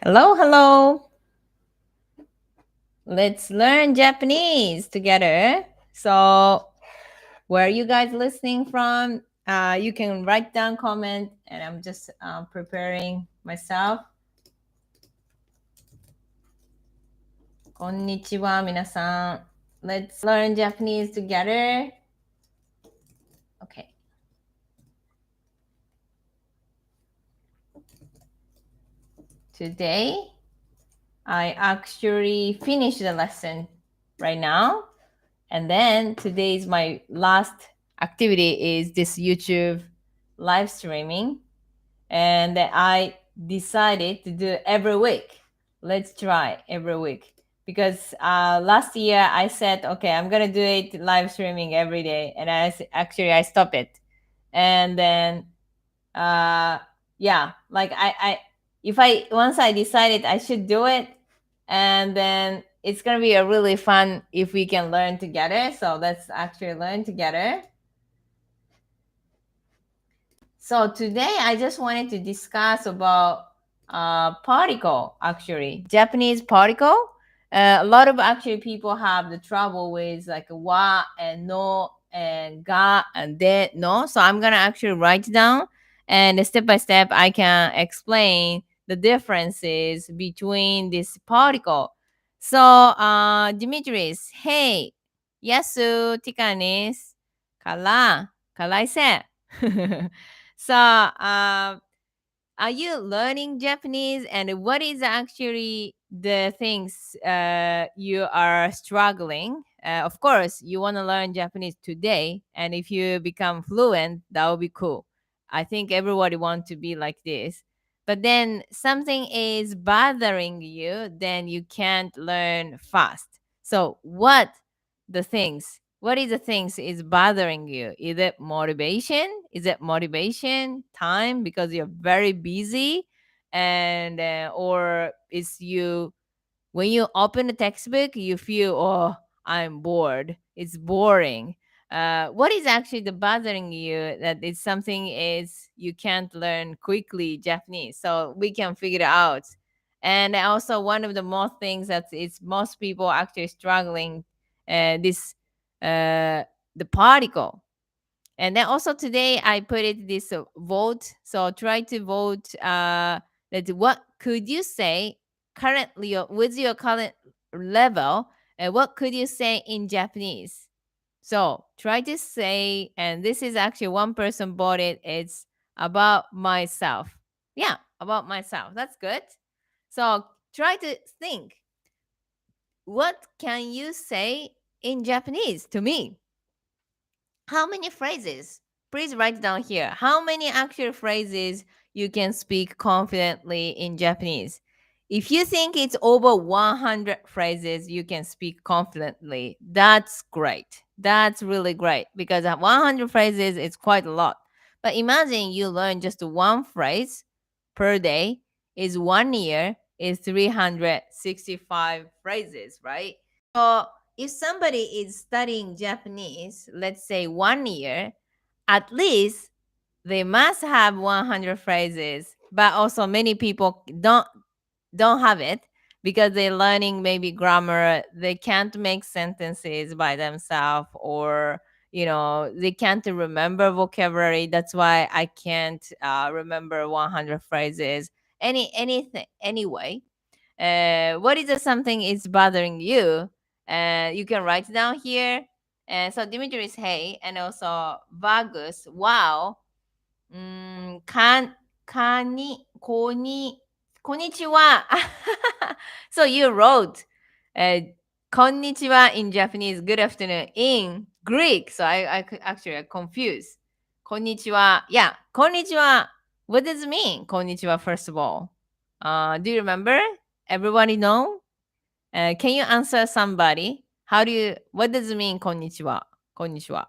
Hello, hello. Let's learn Japanese together. So, where are you guys listening from? You can write down comment, and I'm just preparing myself. Konnichiwa, minasan. Let's learn Japanese together. Okay. Today, I actually finished the lesson right now. And then today's my last activity is this YouTube live streaming. And I decided to do every week. Let's try every week. Because last year I said, okay, I'm going to do it live streaming every day. And I stopped it. And then, yeah, like if I, once I decided I should do it, and then it's going to be a really fun if we can learn together. So let's actually learn together. So today I just wanted to discuss about particle, actually Japanese particle. A lot of actually people have the trouble with like wa and no and ga and de no. So I'm gonna actually write down, and step by step I can explain the differences between this particle. So Dimitris, hey, Yasu, Tikanis, Kala, Kalaise. So, are you learning Japanese, and what is actually the things you are struggling? Of course, you want to learn Japanese today, and if you become fluent, that would be cool. I think everybody wants to be like this. But then something is bothering you, then you can't learn fast. So, what is the things is bothering you? Is it motivation? Is it motivation time because you're very busy, and or is you, when you open the textbook you feel, oh, I'm bored, it's boring. What is actually the bothering you that is something is you can't learn quickly Japanese, so we can figure it out. And also one of the most things that is most people actually struggling, this the particle. And then also today I put it this vote. So try to vote that what could you say currently with your current level, and what could you say in Japanese? So try to say, and this is actually one person voted, it's about myself. Yeah, about myself. That's good. So try to think, what can you say in Japanese to me? How many phrases? Please write down here. How many actual phrases you can speak confidently in Japanese? If you think it's over 100 phrases you can speak confidently, that's great. That's really great because at 100 phrases it's quite a lot. But imagine you learn just one phrase per day is 1 year is 365 phrases, right? So if somebody is studying Japanese, let's say 1 year, at least they must have 100 phrases. But also many people don't have it because they're learning maybe grammar. They can't make sentences by themselves, or they can't remember vocabulary. That's why I can't remember 100 phrases. Anything anyway. What is the something is bothering you? You can write down here. And so Dimitri is hey, and also Vagus, wow. Kan kani koni konnichiwa. So you wrote uh, konnichiwa in Japanese, good afternoon in Greek. So actually I confused. Konnichiwa. Yeah, konnichiwa. What does it mean? Konnichiwa, first of all. Do you remember? Everybody know? Can you answer somebody? What does it mean, konnichiwa? Konnichiwa.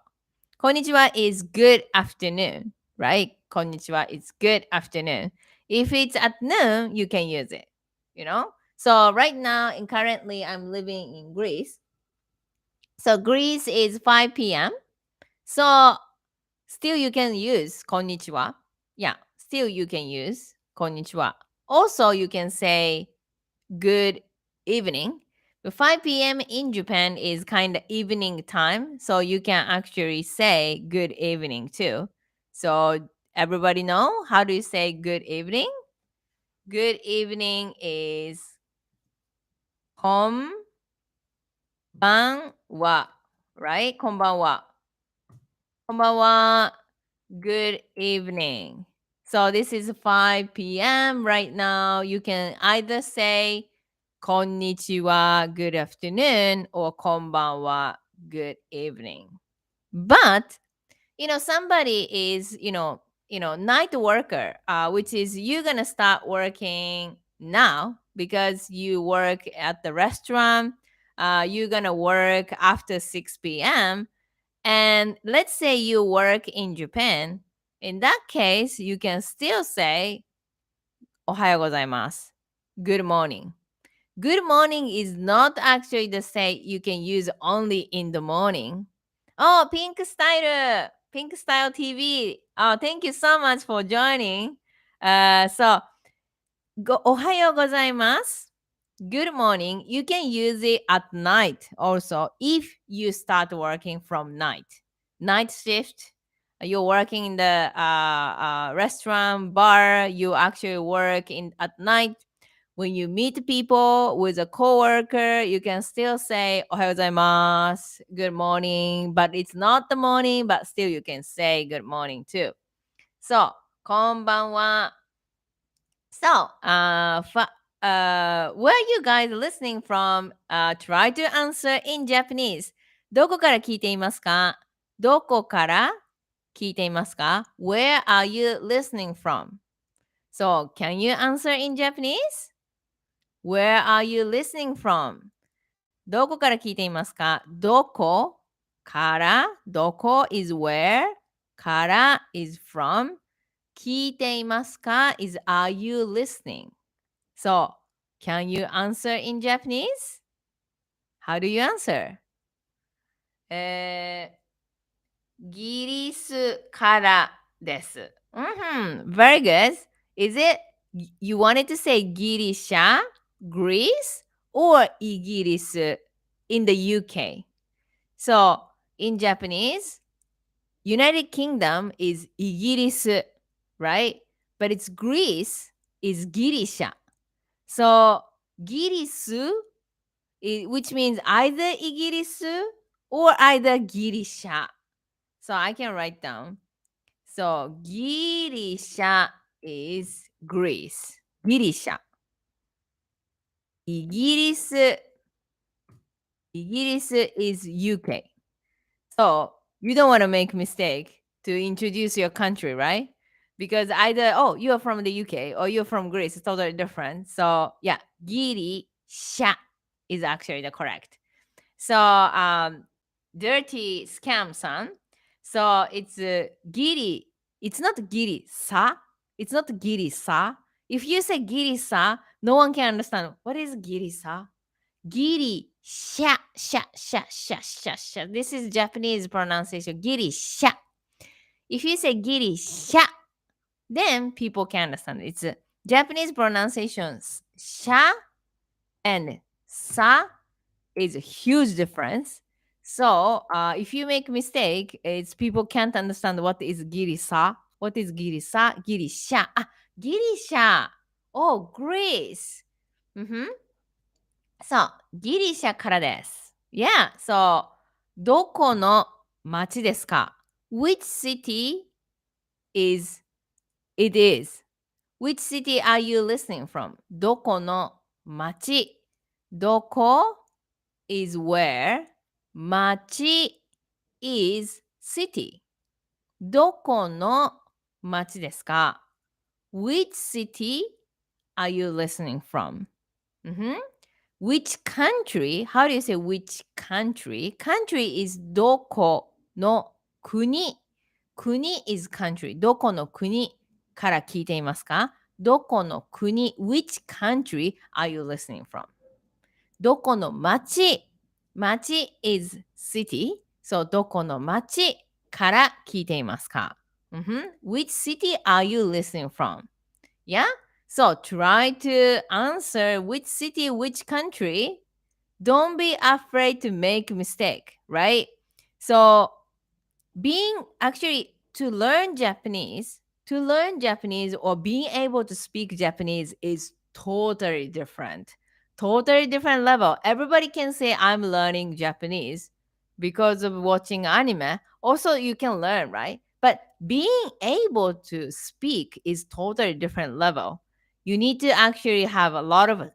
Konnichiwa is good afternoon, right? Konnichiwa is good afternoon. If it's at noon, you can use it, you know? So right now, and currently I'm living in Greece. So Greece is 5 p.m. So still you can use konnichiwa. Yeah, still you can use konnichiwa. Also, you can say good evening. But 5 p.m. in Japan is kind of evening time, so you can actually say good evening too. So everybody know how do you say good evening? Good evening is konbanwa, right? Konbanwa. Konbanwa. Good evening. So this is 5 p.m. right now. You can either say konnichiwa, good afternoon, or konbanwa, good evening. But somebody is night worker, which is you're gonna start working now because you work at the restaurant. You're gonna work after 6 p.m. And let's say you work in Japan. In that case, you can still say "Ohayo gozaimasu," good morning. Good morning is not actually the say you can use only in the morning. Oh, Pink Style TV. Oh, thank you so much for joining. So ohayo gozaimasu. Good morning. You can use it at night also if you start working from night shift. You're working in the restaurant, bar. You actually work in at night. When you meet people with a coworker, you can still say "ohayo gozaimasu," good morning, but it's not the morning, but still you can say good morning too. So, konbanwa. So, where you guys listening from? Try to answer in Japanese. どこから聞いていますか？どこから聞いていますか？ Where are you listening from? So, can you answer in Japanese? Where are you listening from? どこから聞いていますか？どこから、どこ is where, から is from, 聞いていますか is are you listening? So, can you answer in Japanese? How do you answer? ギリスからです。Very good. Is it you wanted to say ギリシャ Greece or イギリス in the UK? So, in Japanese, United Kingdom is イギリス right? But it's Greece is ギリシャ So, ギリス which means either イギリス or either ギリシャ So, I can write down. So, ギリシャ is Greece. ギリシャ。イギリス。イギリス is UK. So, you don't want to make mistake to introduce your country, right? Because either, oh, you're from the UK or you're from Greece. It's totally different. So, yeah, ギリシャ is actually the correct. So, dirty scam son. So, it's giri. It's not giri sa. It's not giri sa. If you say giri sa, no one can understand. What is giri sa? Giri sha sha sha sha sha sha. This is Japanese pronunciation. Giri sha. If you say giri sha, then people can understand. It's Japanese pronunciations. Sha and sa is a huge difference. So if you make mistake, it's people can't understand what is girisa. What is girisa? Girisha. Ah, girisha. Oh, Greece. Mm-hmm. So, ギリシャからです。Yeah. So, どこの町ですか Which city is it is? Which city are you listening from? どこの町どこ is where 町 is city どこの町ですか Which city are you listening from? Which country? How do you say which country? Country is どこの国国 is country どこの国から聞いていますかどこの国 Which country are you listening from? どこの町町 is city. So, どこの町から聞いていますか、Which city are you listening from? Yeah? So try to answer which city, which country. Don't be afraid to make mistake, right? So being actually to learn Japanese or being able to speak Japanese is totally different level. Everybody can say I'm learning Japanese because of watching anime. Also you can learn, right? But being able to speak is totally different level. You need to actually have a lot of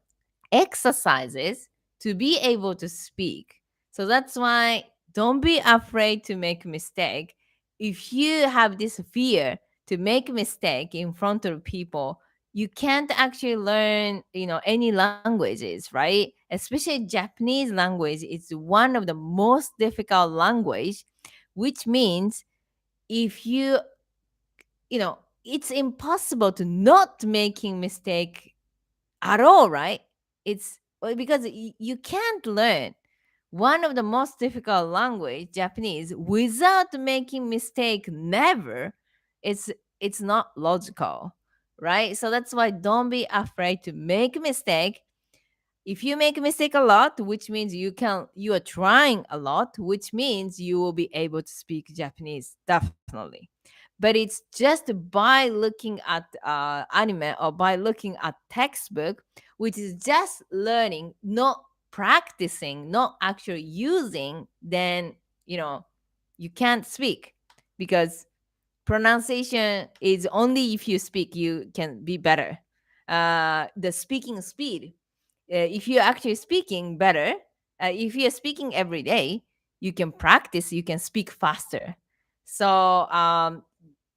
exercises to be able to speak. So that's why don't be afraid to make mistake. If you have this fear to make mistake in front of people, you can't actually learn, any languages, right? Especially Japanese language is one of the most difficult language, which means if it's impossible to not making mistake at all, right? It's because you can't learn one of the most difficult language, Japanese, without making mistake. Never. It's not logical, right? So that's why don't be afraid to make a mistake. If you make a mistake a lot, which means you are trying a lot, which means you will be able to speak Japanese definitely. But it's just by looking at anime or by looking at textbook, which is just learning, not practicing, not actually using, then you can't speak, because pronunciation is only if you speak you can be better. The speaking speed, if you're actually speaking better, if you're speaking every day, you can practice, you can speak faster. So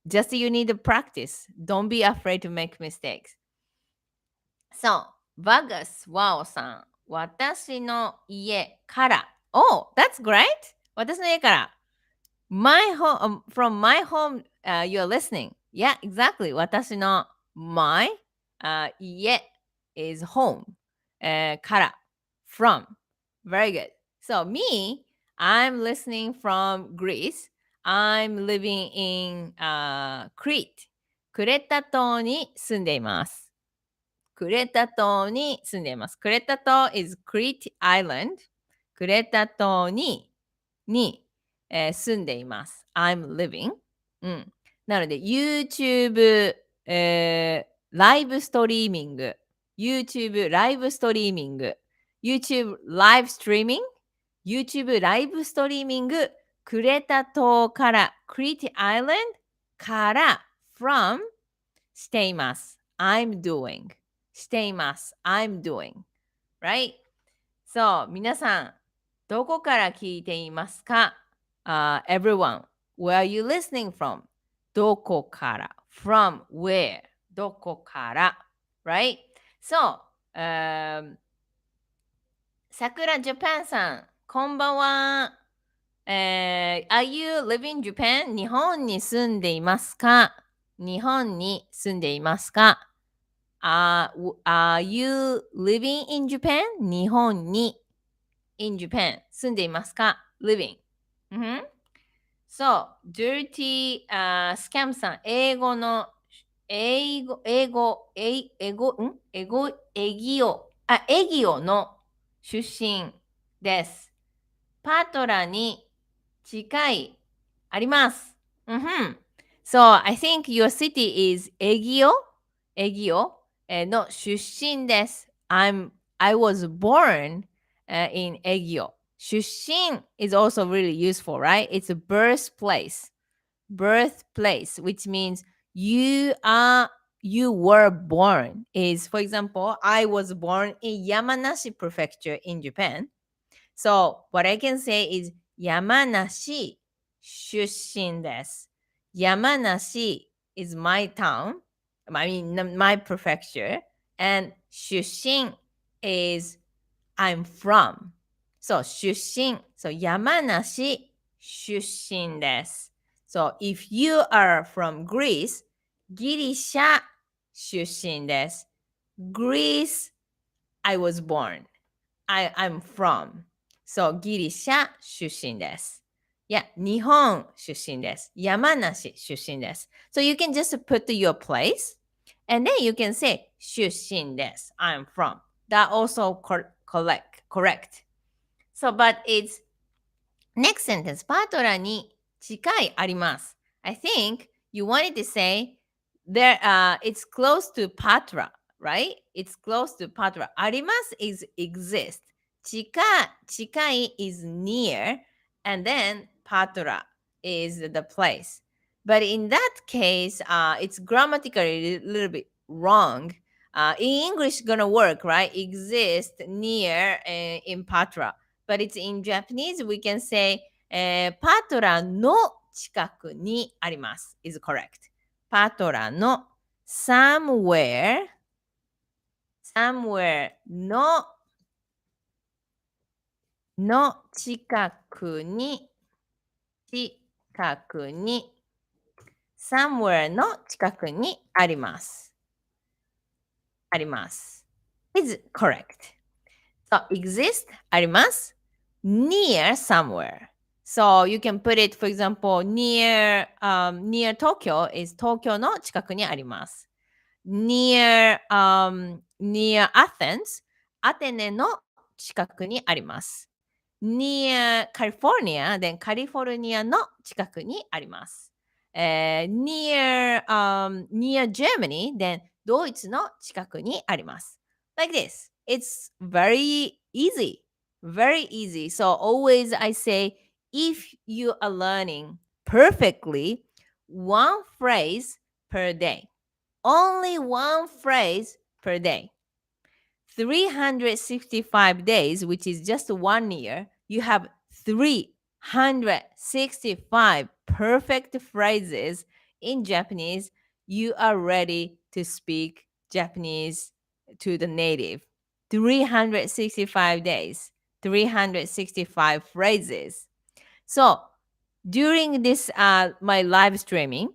just you need to practice. Don't be afraid to make mistakes. So, Vargas Wow さん、私の家から。Oh, that's great! 私の家から。My home, from my home, you're listening. Yeah, exactly. 私の my 家 is home. から from. Very good. So me, I'm listening from Greece. I'm living in Crete. クレタ島に住んでいます。クレタ島に住んでいます。クレタ島 is Crete Island. クレタ島に、住んでいます。I'm living. うん。なので、YouTube、ライブストリーミング、YouTube ライブストリーミング、YouTube ライブストリーミング、YouTube ライブストリーミング、クレタ島から、Crete Island から、from しています。I'm doing. しています。I'm doing. Right? So, 皆さん、どこから聞いていますか？ Everyone, where are you listening from? どこから ?From where? どこから Right? So, 桜ジャパンさん、こんばんは。Are you living in Japan? 日本に住んでいますか？日本に住んでいますか？ are you living in Japan? 日本に in Japan 住んでいますか？ living、そう、dirty、scam さん、英語、エギオの出身です。パトラに近い、あります。So, I think your city is エギオ、の出身です。I was born in エギオ。出身 is also really useful, right? It's a birthplace. Birthplace, which means you were born. Is, for example, I was born in Yamanashi Prefecture in Japan. So what I can say is 山梨出身です。山梨 is my town. I mean my prefecture. And 出身 is I'm from. So 出身. So 山梨出身です。So if you are from Greece, ギリシャ出身です。Greece, I was born. I'm from. So ギリシャ出身です。いや、日本出身です。山梨出身です。So you can just put your place and then you can say 出身です I'm from. That also correct. So, but it's next sentence. パトラに近いあります. I think you wanted to say there it's close to Patra, right? It's close to Patra. あります is exist. 近い is near, and then Patra is the place. But in that case, it's grammatically a little bit wrong. In English, gonna work, right? Exist near in Patra. But it's in Japanese, we can say, パトラの近くにあります is correct. パトラの somewhere の近くに somewhere の近くにあります。あります is correct. So exist あります near somewhere. So you can put it, for example, near Tokyo is 東京の近くにあります。near Athens アテネの近くにあります。near California then カリフォルニアの近くにあります。near Germany then ドイツの近くにあります。Like this. It's very easy. Very easy. So always I say if you are learning perfectly one phrase per day. Only one phrase per day. 365 days, which is just 1 year, you have 365 perfect phrases in Japanese. You are ready to speak Japanese to the native. 365 days, 365 phrases. So during this my live streaming,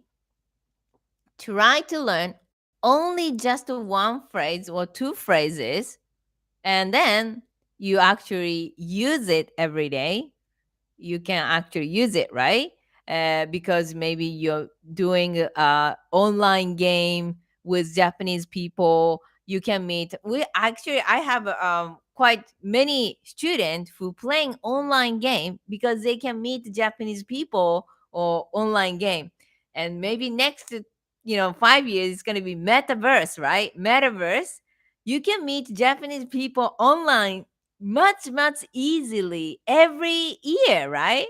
try to learn only just one phrase or two phrases, and then you actually use it every day. You can actually use it, right? Because maybe you're doing a online game with Japanese people. You can meet. I have quite many students who playing online game because they can meet Japanese people or online game. And maybe next 5 years it's going to be metaverse, right? Metaverse, you can meet Japanese people online much easily every year, right?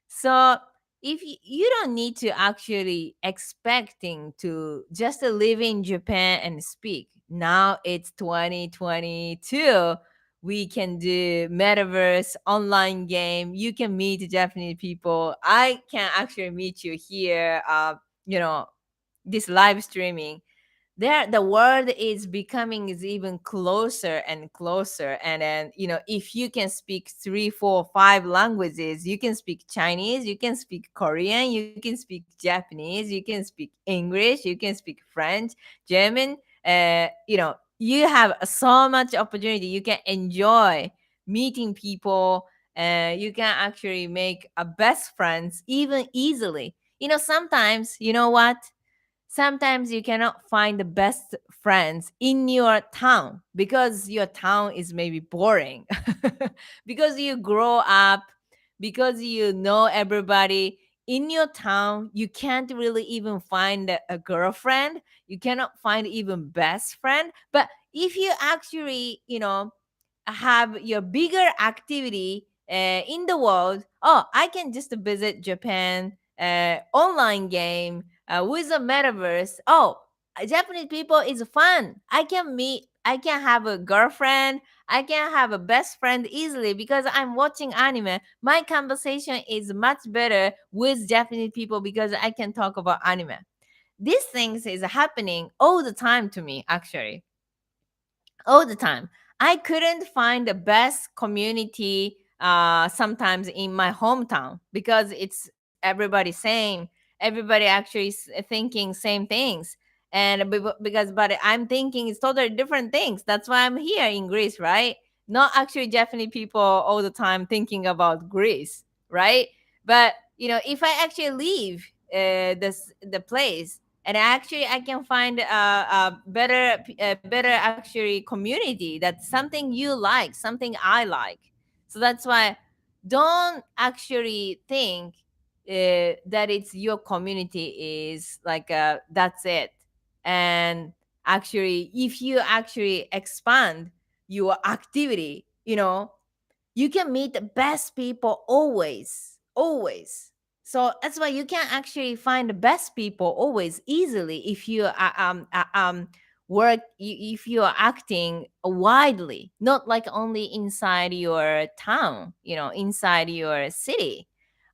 So if you don't need to actually expecting to just live in Japan and speak. Now it's 2022. We can do metaverse online game. You can meet Japanese people. I can actually meet you here. You know, this live streaming, there the world is becoming is even closer and closer. And then if you can speak 3 4 5 languages, you can speak Chinese, you can speak Korean, you can speak Japanese, you can speak English, you can speak French, German. You have so much opportunity. You can enjoy meeting people. You can actually make a best friends even easily. Sometimes, you know what, sometimes you cannot find the best friends in your town because your town is maybe boring. Because you grow up, because you know everybody in your town, you can't really even find a girlfriend, you cannot find even best friend. But if you actually have your bigger activity in the world, oh, I can just visit Japan, online game with a metaverse. Oh, Japanese people is fun. I can have a girlfriend. I can have a best friend easily because I'm watching anime. My conversation is much better with Japanese people because I can talk about anime. These things is happening all the time to me, actually. All the time. I couldn't find the best community sometimes in my hometown because it's everybody same. Everybody actually thinking same things. And because but I'm thinking it's totally different things. That's why I'm here in Greece, right? Not actually Japanese people all the time thinking about Greece, right? But if I actually leave the place, and actually I can find a better actually community. That's something you like, something I like. So that's why don't actually think that it's your community is like that's it. And actually if you actually expand your activity, you can meet the best people always, always. So that's why you can actually find the best people always easily if you work if you are acting widely, not like only inside your town, inside your city.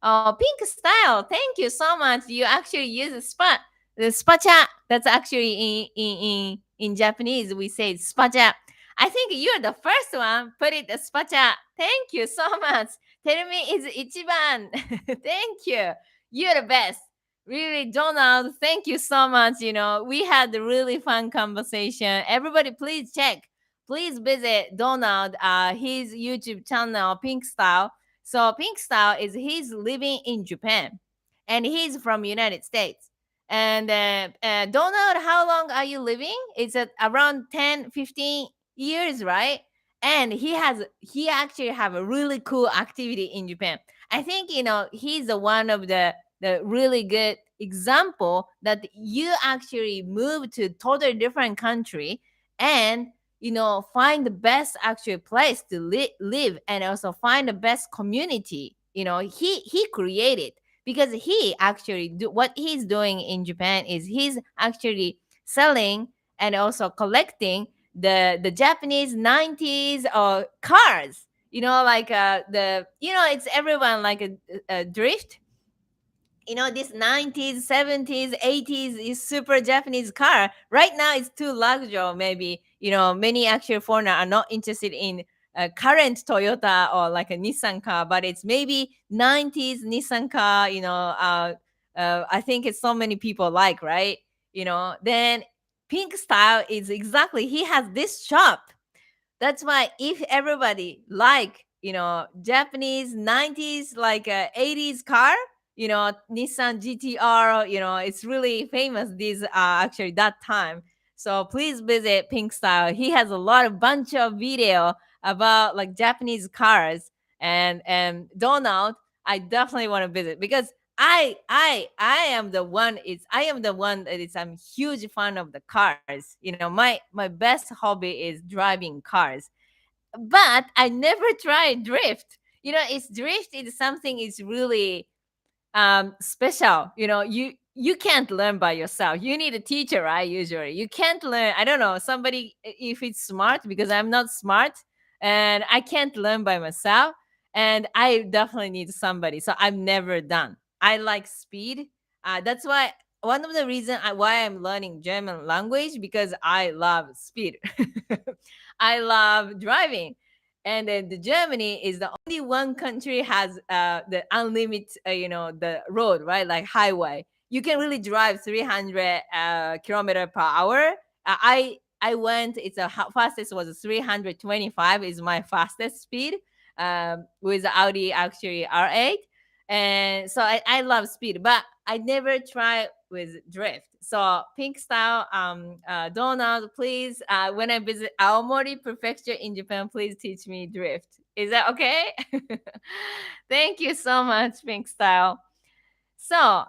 Pink Style, thank you so much. You actually use the spacha. That's actually in Japanese we say spacha. I think you're the first one. Put it as spacha. Thank you so much. Tell me is ichiban. Thank you. You're the best. Really, Donald, thank you so much. We had a really fun conversation. Everybody, please check. Please visit Donald, his YouTube channel, Pink Style. So Pink Style is he's living in Japan, and he's from United States. And Donald, how long are you living? It's at around 10, 15 years, right? And he actually have a really cool activity in Japan. I think he's the one of the really good example that you actually move to totally different country, and find the best actual place to live, and also find the best community. He created, because he actually what he's doing in Japan is he's actually selling and also collecting the Japanese 90s cars. Like the it's everyone like a drift. This 90s, 70s, 80s is super Japanese car. Right now it's too luxury. Maybe many actual foreigner are not interested in a current Toyota or like a Nissan car, but it's maybe 90s Nissan car. I think it's so many people like, right? Then Pink Style is exactly, he has this shop. That's why if everybody like Japanese 90s like 80s car, Nissan GTR, it's really famous these actually that time. So please visit Pink Style. He has a lot of bunch of video about like Japanese cars. And Donald, I definitely want to visit, because I am the one, that is, I'm huge fan of the cars. My best hobby is driving cars, but I never tried drift. It's drift is something is really special. You can't learn by yourself. You need a teacher, right? Usually you can't learn, I don't know, somebody, if it's smart, because I'm not smart, and I can't learn by myself, and I definitely need somebody. So I've never done. I like speed. That's why one of the reasons why I'm learning German language, because I love speed. I love driving. And then the Germany is the only one country has the unlimited the road, right, like highway. You can really drive 300 kilometer per hour. I went, it's a fastest was 325 is my fastest speed, with the Audi actually R8. And so I love speed, but I never try with drift. So Pink Style, Donald, please, when I visit Aomori Prefecture in Japan, please teach me drift. Is that okay? Thank you so much, Pink Style. So,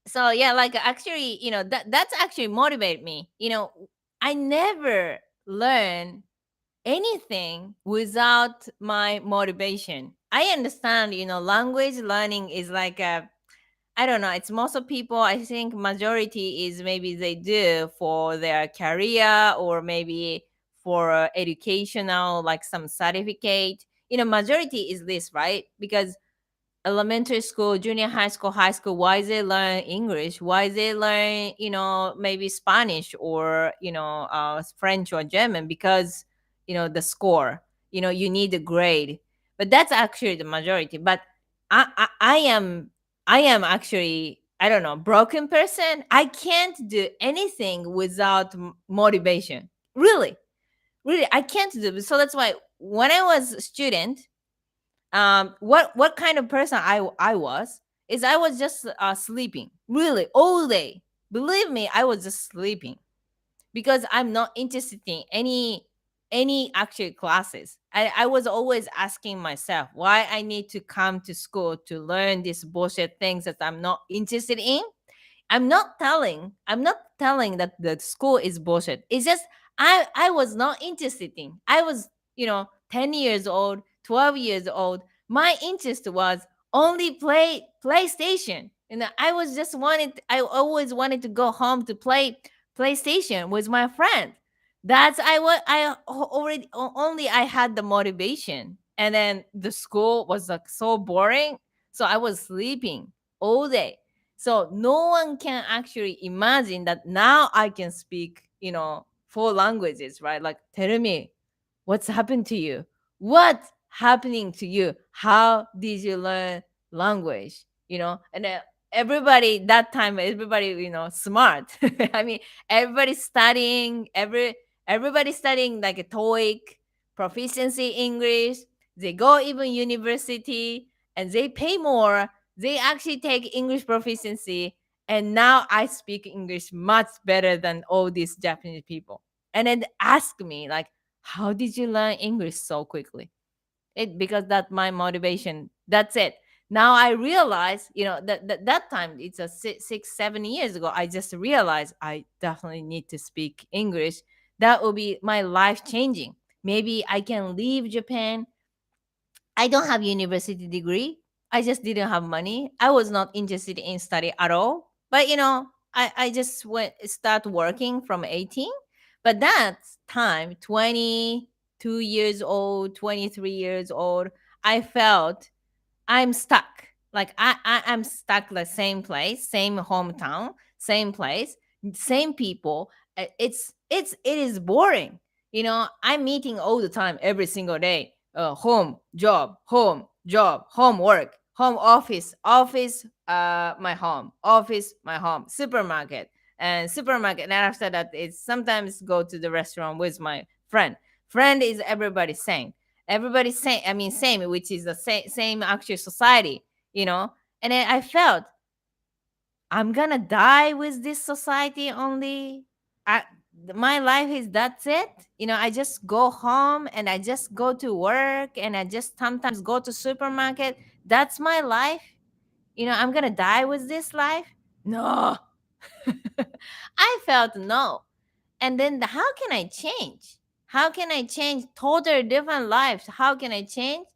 so yeah, like actually, that's actually motivate me. I never learn anything without my motivation. I understand, language learning is like a, I don't know. It's most of people. I think majority is maybe they do for their career, or maybe for educational, like some certificate. Majority is this, right? Because elementary school, junior high school, why they learn English? Why they learn, maybe Spanish, or French or German? Because the score. You need a grade, but that's actually the majority. But I am actually, I don't know, broken person. I can't do anything without motivation. Really, really, I can't do it. So that's why when I was a student, what kind of person I was is I was just sleeping really all day. Believe me, I was just sleeping because I'm not interested in any actual classes. I was always asking myself why I need to come to school to learn these bullshit things that I'm not interested in. I'm not telling that the school is bullshit. It's just I was not interested in. I was, 10 years old, 12 years old. My interest was only PlayStation. I always wanted to go home to play PlayStation with my friend. That's I what I already only I had the motivation. And then the school was like so boring. So I was sleeping all day. So no one can actually imagine that now I can speak, four languages, right? Like, tell me, what's happened to you? What's happening to you? How did you learn language? And everybody that time, everybody, smart. I mean, everybody studying, everybody studying like a TOEIC, proficiency English. They go even university and they pay more. They actually take English proficiency, and now I speak English much better than all these Japanese people. And then ask me like, how did you learn English so quickly? Because that's my motivation. That's it. Now I realize, that time it's a 6, 7 years ago. I just realized I definitely need to speak English. That will be my life changing. Maybe I can leave Japan. I don't have university degree. I just didn't have money. I was not interested in study at all. But I just went start working from 18. But that time, 22 years old, 23 years old, I felt I'm stuck. Like I'm stuck the same place, same hometown, same place, same people. It is boring. I'm meeting all the time, every single day. Home, job, homework, home office, office, my home, office, my home, supermarket, and supermarket. And after that, it's sometimes go to the restaurant with my friend. Friend is everybody same, everybody same, I mean same, which is the same actual society. you know and then I felt I'm gonna die with this society only. I, my life is that's it. I just go home and I just go to work and I just sometimes go to supermarket. That's my life. I'm gonna die with this life. No. I felt no. And then how can I change? How can I change totally different lives? How can I change?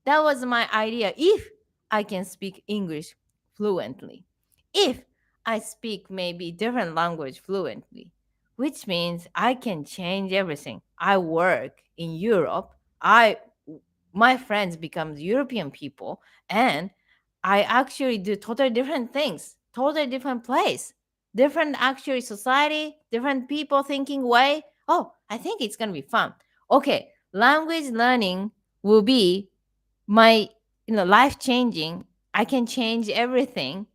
That was my idea. If I can speak English fluently, if I speak maybe different language fluently, which means I can change everything. I work in Europe. My friends become European people, and I actually do totally different things, totally different place, different actually society, different people thinking way. Oh, I think it's gonna be fun. Okay, language learning will be my life changing. I can change everything.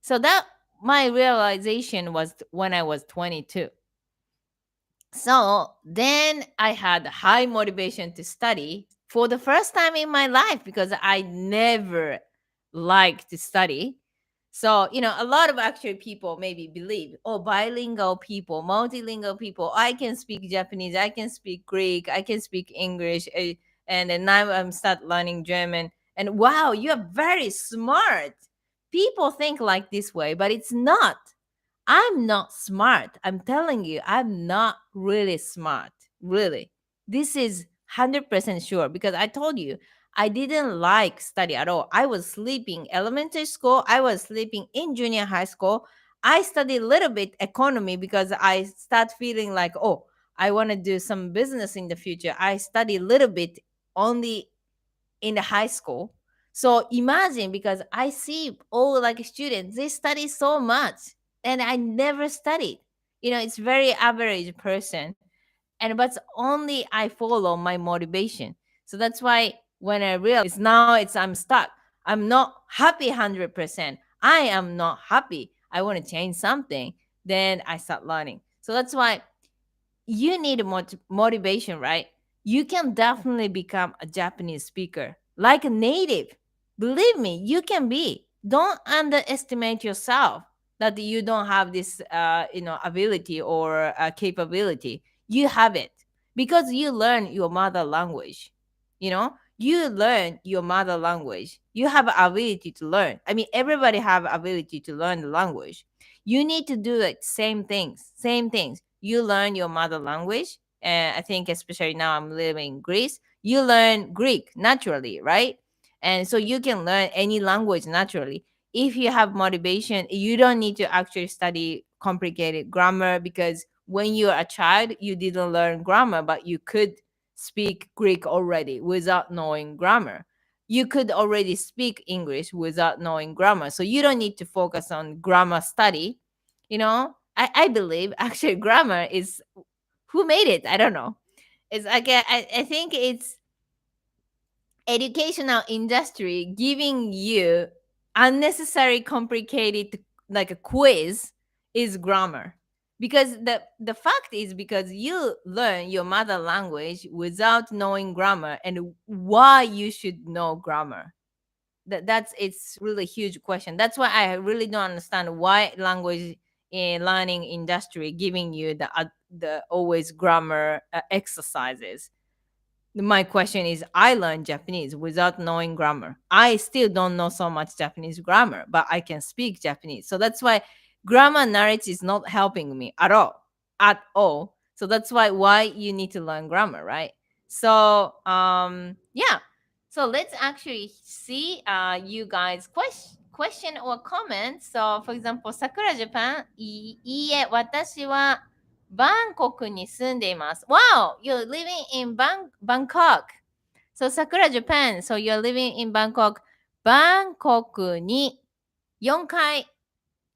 So that my realization was when I was 22. So then I had high motivation to study for the first time in my life, because I never liked to study. So, a lot of actual people maybe believe, oh, bilingual people, multilingual people, I can speak Japanese, I can speak Greek, I can speak English, and then now I'm start learning German. And wow, you're very smart. People think like this way, but it's not. I'm not smart. I'm telling you, I'm not really smart. Really. This is 100% sure, because I told you I didn't like study at all. I was sleeping elementary school, I was sleeping in junior high school. I studied a little bit economy because I start feeling like, oh, I want to do some business in the future. I studied a little bit only in the high school. So imagine, because I see all like students, they study so much and I never studied. It's very average person. And but only I follow my motivation. So that's why when I realize now I'm stuck. I'm not happy 100%. I am not happy. I want to change something. Then I start learning. So that's why you need a motivation, right? You can definitely become a Japanese speaker, like a native. Believe me, you can be. don't underestimate yourself that you don't have this ability or capability. You have it because you learn your mother language. You learn your mother language. You have ability to learn. I mean, everybody have ability to learn the language. You need to do it same things. You learn your mother language, and I think especially now I'm living in Greece, you learn Greek naturally, right? And so you can learn any language naturally. If you have motivation, you don't need to actually study complicated grammar, because when you're a child you didn't learn grammar, but you could speak Greek already without knowing grammar. You could already speak English without knowing grammar, so you don't need to focus on grammar study. I believe actually grammar is, who made it, I don't know. It's like I think it's educational industry giving you unnecessary complicated, like a quiz, is grammar. Because the fact is, because you learn your mother language without knowing grammar, and why you should know grammar. That's it's really huge question. That's why I really don't understand why language in learning industry giving you the always grammar exercises. My question is, I learned Japanese without knowing grammar. I still don't know so much Japanese grammar, but I can speak Japanese. So that's why grammar knowledge is not helping me at all. At all. So that's why you need to learn grammar, right? So yeah. So let's actually see you guys question or comment. So for example, Sakura Japan, いいえ、私はバンコクに住んでいます。Wow, you're living in Bangkok. So Sakura Japan, so you're living in Bangkok. バンコクに4回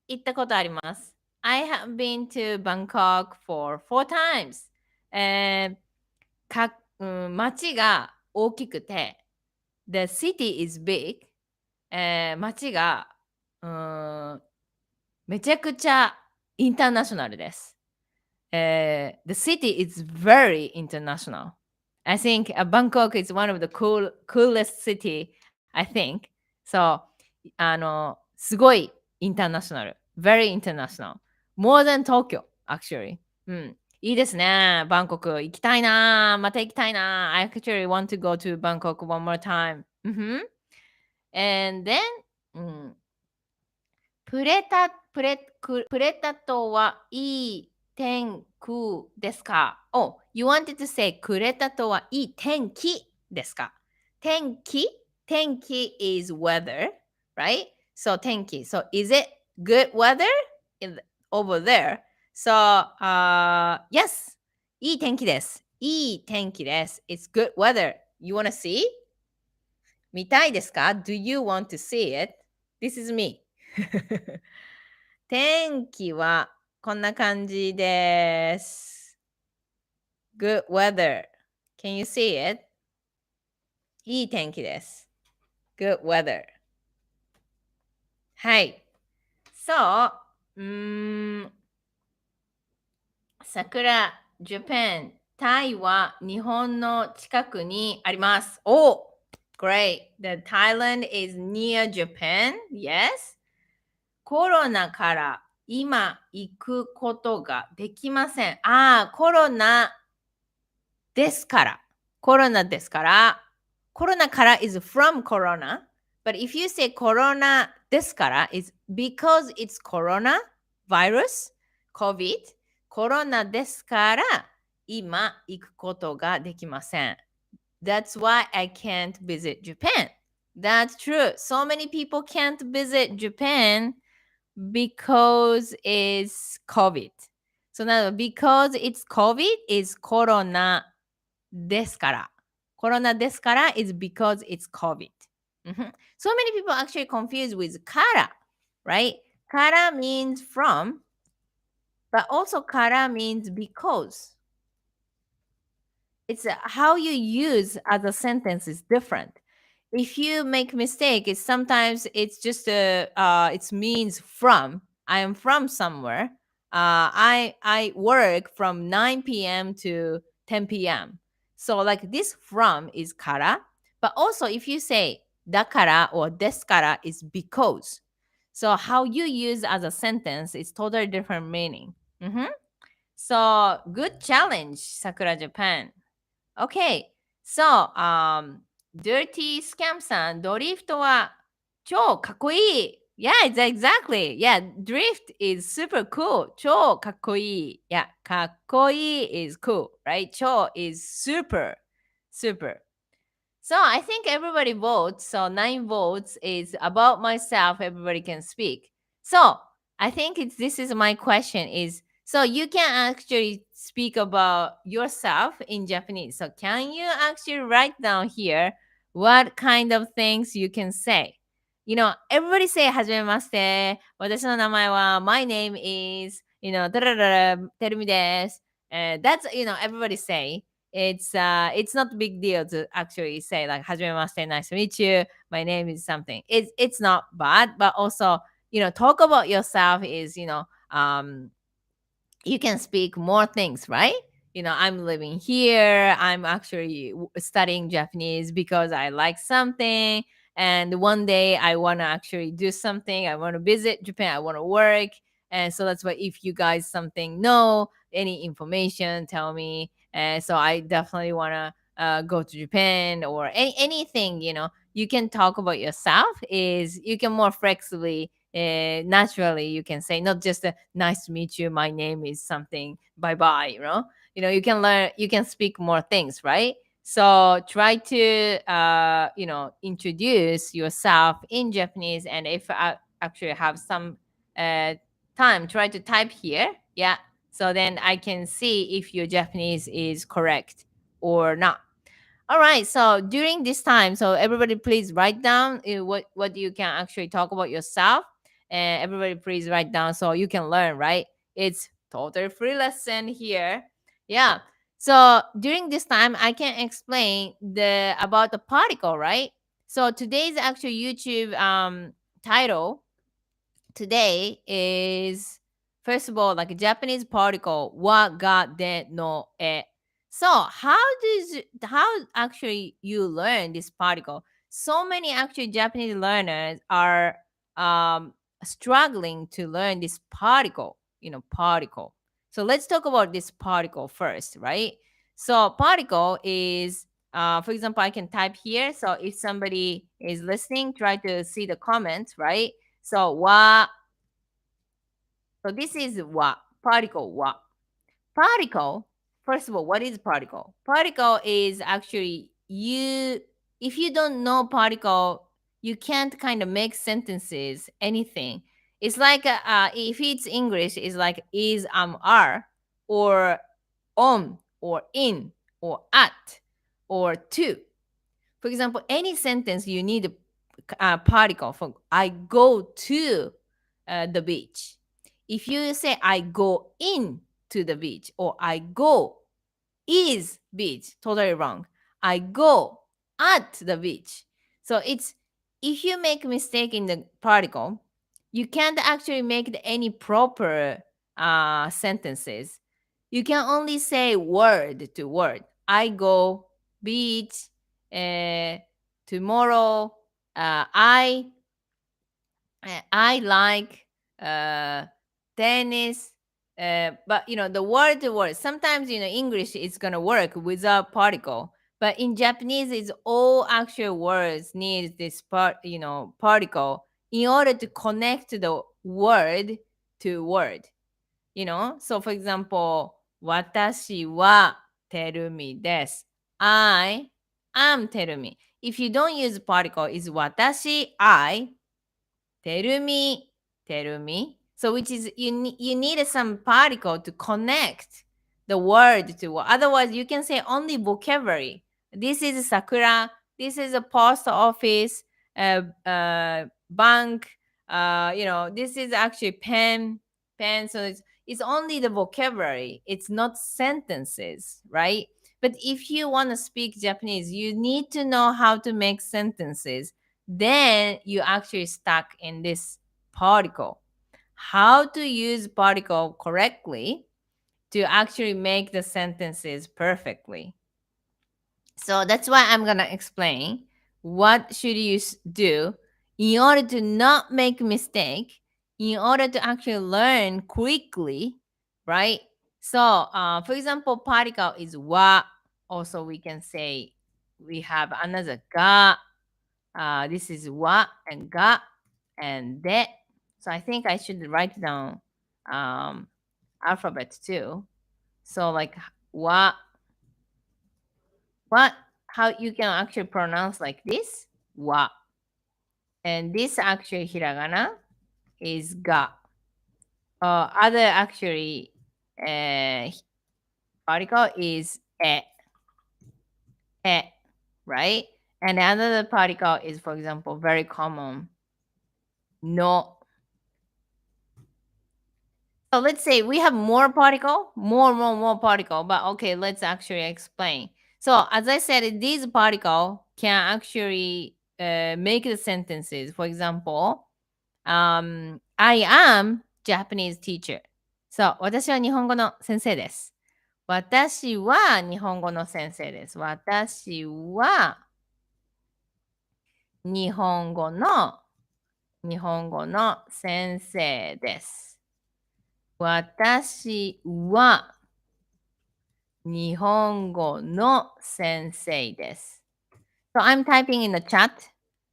行ったことあります。I have been to Bangkok for 4 times. 街が大きくて、The city is big. 街が、めちゃくちゃインターナショナルです。the city is very international. I think Bangkok is one of the coolest city, I think. So, すごいインターナショナル。very international. More than Tokyo, actually. うん。いいですね。バンコク行きたいな。また行きたいな。I actually want to go to Bangkok one more time. And then, うん。プレタとはいい天気ですか？ Oh, you wanted to say くれたとはいい天気ですか？天気 is weather, right? So 天気. So is it good weather over there? So, yes. いい天気です。いい天気です。It's good weather. You wanna see? 見たいですか？ Do you want to see it? This is me. 天気はこんな感じです。Good weather. Can you see it? いい天気です。Good weather. はい。そう、桜、Japan、タイは日本の近くにあります。Oh, great. The Thailand is near Japan. Yes. コロナから今行くことができません。コロナですから。コロナですから。コロナから is from corona. But if you say コロナですから is because it's corona virus, COVID. コロナですから今行くことができません。That's why I can't visit Japan. That's true. So many people can't visit Japan because it's COVID. So now because it's COVID is コロナですから。コロナですから is because it's COVID. So many people actually confuse with から, right? から means from, but also から means because. It's how you use as a sentence is different. If you make mistake, it's sometimes it's just it means from. I am from somewhere. I work from 9 p.m. to 10 p.m. So like this from is kara. But also if you say dakara or deskara is because. So how you use as a sentence is totally different meaning. Mhm. So good challenge, Sakura Japan. Okay. So, Dirty Scam さん、ドリフトは超かっこいい。Yeah, exactly. Yeah, drift is super cool. 超かっこいい。Yeah, かっこいい is cool, right? 超 is super, super. So I think everybody votes. So 9 votes is about myself. Everybody can speak. So I think this is my question is so you can actually speak about yourself in Japanese. So can you actually write down here what kind of things you can say? Everybody say はじめまして。私の名前は My name is, てるみです。That's, everybody say it's not a big deal to actually say like hajimemashite, nice to meet you, my name is something. It's not bad, but also talk about yourself is you can speak more things, right? I'm living here. I'm actually studying Japanese because I like something. And one day I want to actually do something. I want to visit Japan. I want to work. And so that's why if you guys something know, any information, tell me. And so I definitely want to go to Japan or anything, you can talk about yourself is you can more flexibly naturally you can say not just nice to meet you, my name is something, bye bye, you can learn, you can speak more things, right? So try to introduce yourself in Japanese, and if I actually have some uh, time, try to type here, yeah, so then I can see if your Japanese is correct or not. All right. So during this time, so everybody please write down what you can actually talk about yourself, and everybody please write down so you can learn. Right? It's totally free lesson here. Yeah. So during this time, I can explain the about the particle. Right. So today's actual YouTube title today is first of all like a Japanese particle wa ga de no e. So how actually you learn this particle? So many actually Japanese learners are struggling to learn this particle, particle. So let's talk about this particle first, right? So particle is for example, I can type here. So if somebody is listening, try to see the comments, right? So wa, so this is wa, particle wa. Particle, first of all, what is particle? Particle is actually you, if you don't know particle, you can't kind of make sentences, anything. It's like, if it's English, it's like is, are, or on, or in, or at, or to. For example, any sentence you need a particle for I go to the beach. If you say I go in to the beach or I go is beach, totally wrong. I go at the beach. So it's if you make a mistake in the particle, you can't actually make any proper sentences. You can only say word to word. I go beach tomorrow. I like uh, tennis. But the word to word. Sometimes English is gonna work without particle, but in Japanese, it's all actual words need this particle in order to connect the word to word. So for example, 私はてるみです。I am てるみ。If you don't use particle, it's 私 I terumi. So which is you need some particle to connect the word to word. Otherwise, you can say only vocabulary. This is sakura. This is a post office, bank. This is actually pen. So it's only the vocabulary. It's not sentences, right? But if you want to speak Japanese, you need to know how to make sentences, then you actually stuck in this particle. How to use particle correctly to actually make the sentences perfectly. So that's why I'm gonna explain what should you do in order to not make mistake, in order to actually learn quickly, right? So, for example, particle is wa. Also, we can say we have another ga. This is wa and ga and de. So I think I should write down um, alphabet too. So like wa, what, how you can actually pronounce like this wa, and this actually hiragana is ga. Other actually uh, particle is e, right? And another particle is, for example, very common no. So let's say we have more particle, more particle, but okay, let's actually explain. So as I said, these particle can actually make the sentences. For example, I am Japanese teacher. So 私は日本語の先生です。私は日本語の先生です。私は日本語の先生です。私は日本語の先生です。So I'm typing in the chat.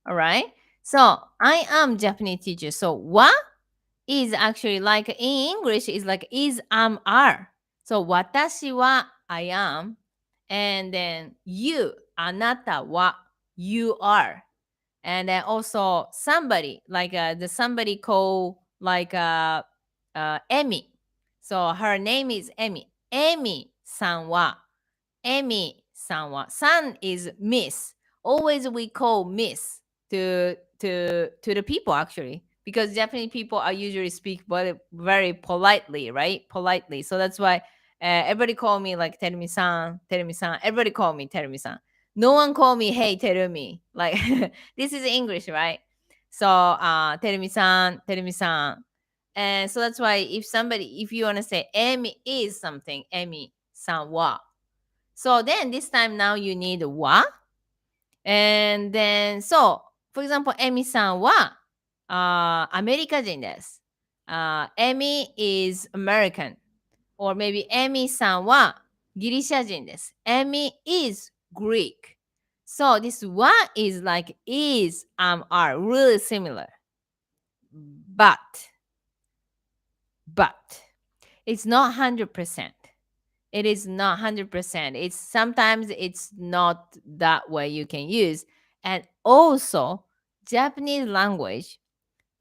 All right. So I am Japanese teacher. So wa is actually like in English is like is are. So 私は I am, and then you あなたは you are. And then also somebody like the somebody called like Emmy. So her name is Emmy. Emmy さんは Emmy さんは san is miss. Always we call miss to the people actually, because Japanese people are usually speak very politely, right? Politely. So that's why everybody call me like Terumi-san, Terumi-san. Everybody call me Terumi-san. No one call me hey Terumi. Like this is English, right? So Terumi-san, Terumi-san. And so that's why if you want to say Emi is something, Emi san wa. So then this time now you need wa. And then so for example, Emi san wa アメリカ人です。Emi is American. Or maybe Emi さんはギリシャ人です。Emi is Greek. So this wa is like is are really similar. But it's not 100%. It is not 100%. It's sometimes it's not that way you can use. And also Japanese language,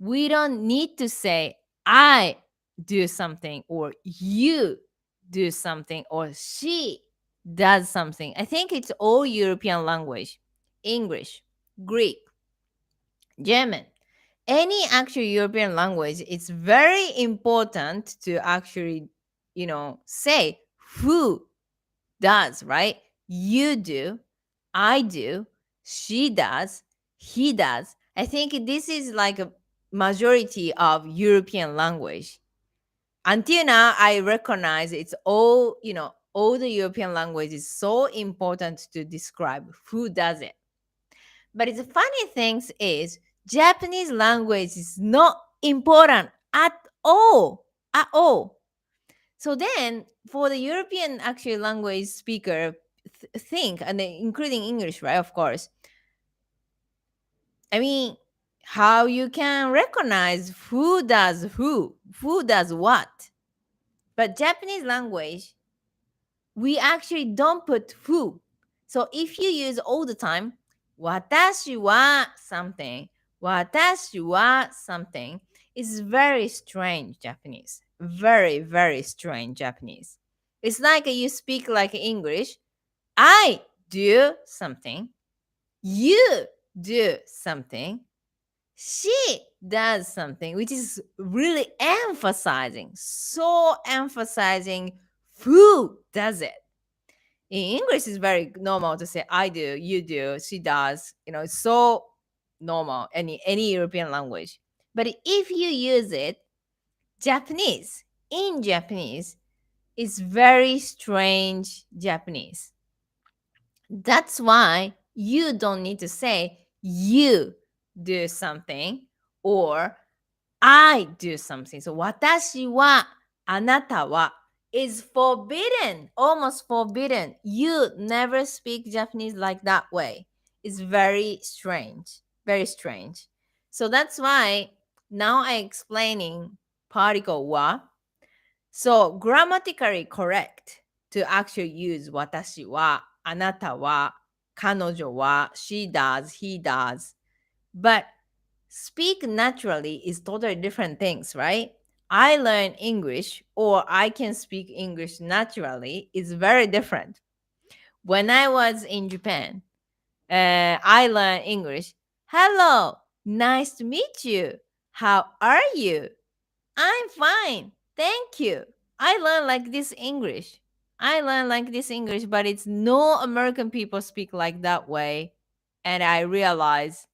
we don't need to say I do something or you do something or she does something. I think it's all European language. English, Greek, German, any actual European language, it's very important to actually, say who does, right? You do, I do, she does, he does. I think this is like a majority of European language. Until now, I recognize it's all, all the European language is so important to describe who does it. But the funny thing is, Japanese language is not important at all. At all. So then, for the European actually language speaker, think, and then including English, right? Of course. I mean, how you can recognize who does what. But Japanese language, we actually don't put who. So if you use all the time, watashi wa something, watashi wa something, is very strange Japanese. Very, very strange Japanese. It's like you speak like English. I do something. You do something. She does something, which is really emphasizing, so emphasizing who does it. In English, it's very normal to say I do, you do, she does. It's so normal any European language. But if you use it, in Japanese, it's very strange Japanese. That's why You don't need to say you do something or I do something. So 私は、あなたは is forbidden, almost forbidden. You never speak Japanese like that way. It's very strange, very strange. So that's why now I'm explaining particle wa. So grammatically correct to actually use 私は、あなたは、彼女は、she does, he does. But speak naturally is totally different things, right? I learn English or I can speak English naturally is very different. When I was in Japan, I learned English. Hello, nice to meet you. How are you? I'm fine. Thank you. I learned like this English. I learned like this English, but it's no American people speak like that way. And I realized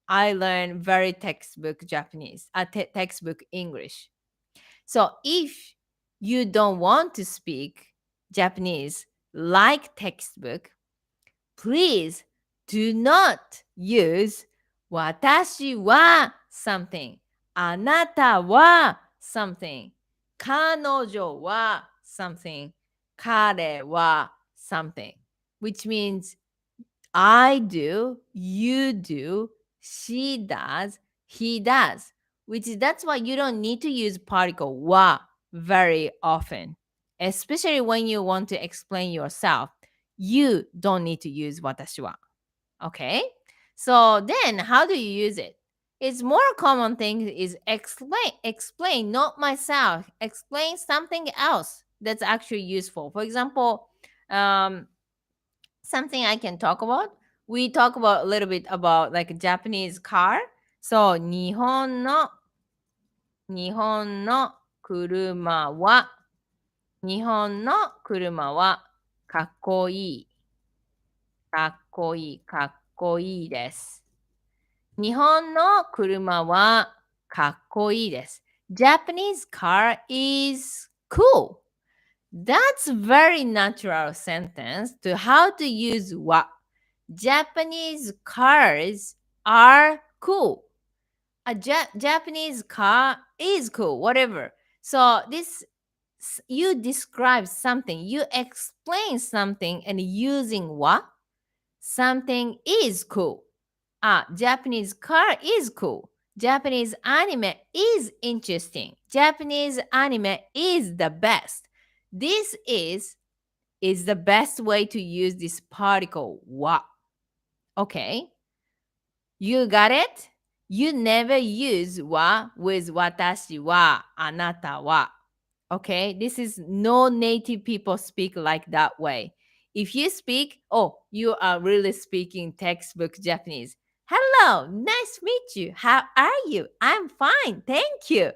I learned very textbook Japanese, textbook English. So if you don't want to speak Japanese like textbook, please do not use 私は something, あなたは something, 彼女は something, 彼は something, which means I do, you do, she does, he does. Which is that's why you don't need to use particle wa very often. Especially when you want to explain yourself. You don't need to use watashi wa. Okay? So then how do you use it? It's more common thing is explain, not myself. Explain something else that's actually useful. For example, something I can talk about. We talk about a little bit about like a Japanese car. So 日本の車はかっこいい。かっこいい。かっこいいです。日本の車はかっこいいです。Japanese car is cool. That's very natural sentence to how to use wa. Japanese cars are cool. A Japanese car is cool, whatever. So this you describe something, you explain something and using wa, something is cool. Japanese car is cool. Japanese anime is interesting. Japanese anime is the best. This is the best way to use this particle wa. Okay? You got it? You never use wa with watashi wa, anata wa. Okay? This is no native people speak like that way. If you speak, oh, you are really speaking textbook Japanese. Hello, nice to meet you. How are you? I'm fine, thank you.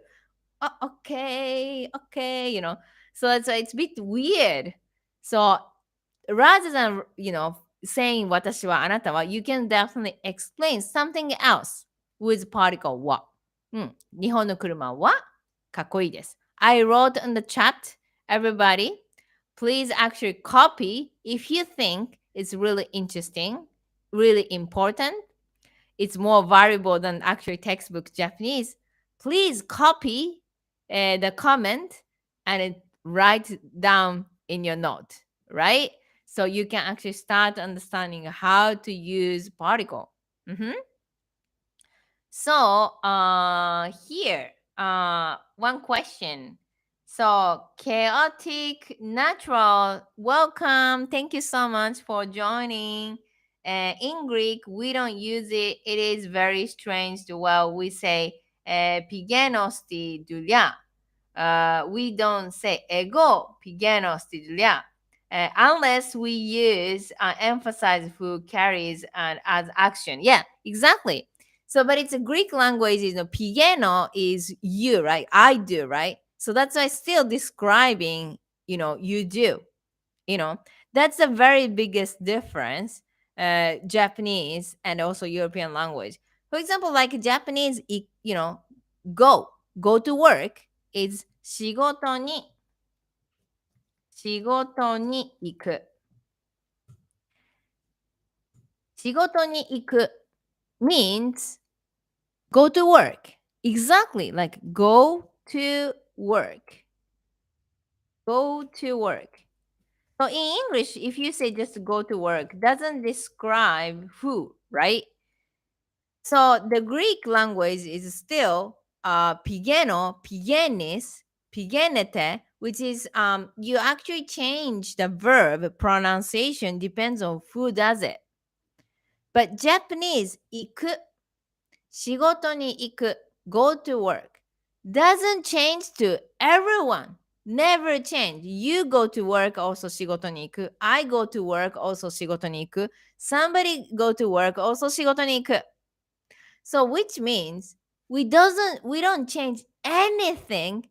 Oh, okay, okay, So it's a bit weird. So rather than saying 私はあなたは you can definitely explain something else with particle は、日本の車はかっこいいです。I wrote in the chat, everybody, please actually copy if you think it's really interesting, really important, it's more valuable than actually textbook Japanese. Please copy the comment and write down in your note, right? So you can actually start understanding how to use particle. So here, one question. So chaotic, natural, welcome. Thank you so much for joining. In Greek, we don't use it. It is very strange. Well, we say pigenos ti dulia. We don't say ego pigenos ti dulia. Unless we use emphasize who carries as action. Yeah, exactly. So, but it's a Greek language. Pigeno is you, right? I do, right? So that's why still describing, you do. That's the very biggest difference. Japanese and also European language. For example, like Japanese, go to work is 仕事に行く。仕事に行く means go to work. Exactly, like go to work. Go to work. So in English, if you say just go to work, doesn't describe who, right? So the Greek language is still pigeno, pigenis, pigenete, which is you actually change the verb pronunciation depends on who does it. But Japanese, 行く、仕事に行く, go to work, doesn't change to everyone. Never change. You go to work, also 仕事に行く. I go to work, also 仕事に行く. Somebody go to work, also 仕事に行く. So which means we don't change anything,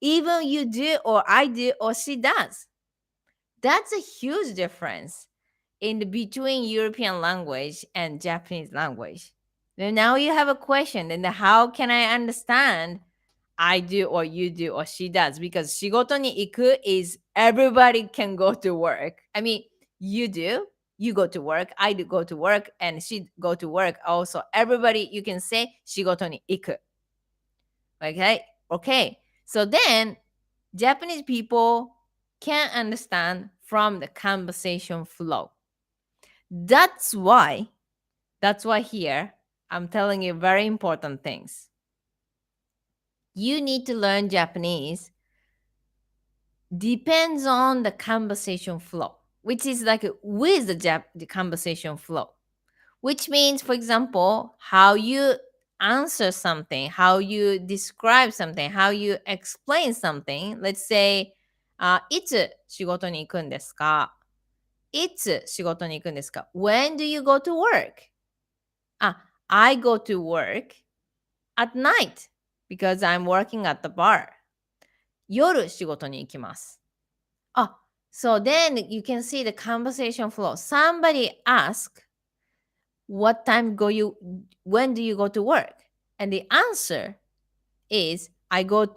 even you do or I do or she does. That's a huge difference in between European language and Japanese language. Then now you have a question, then how can I understand I do or you do or she does? Because shigoto ni iku is everybody can go to work. I mean, you do, you go to work, I do go to work, and she go to work also. Everybody, you can say shigoto ni iku. Okay? Okay. So then Japanese people can understand from the conversation flow. That's why here I'm telling you very important things. You need to learn Japanese depends on the conversation flow, which is like with the conversation flow, which means, for example, how you answer something, how you describe something, how you explain something. Let's say, いつ仕事に行くんですか? いつ仕事に行くんですか? When do you go to work? I go to work at night because I'm working at the bar. 夜仕事に行きます. So then you can see the conversation flow. Somebody ask, when do you go to work? And the answer is, I go to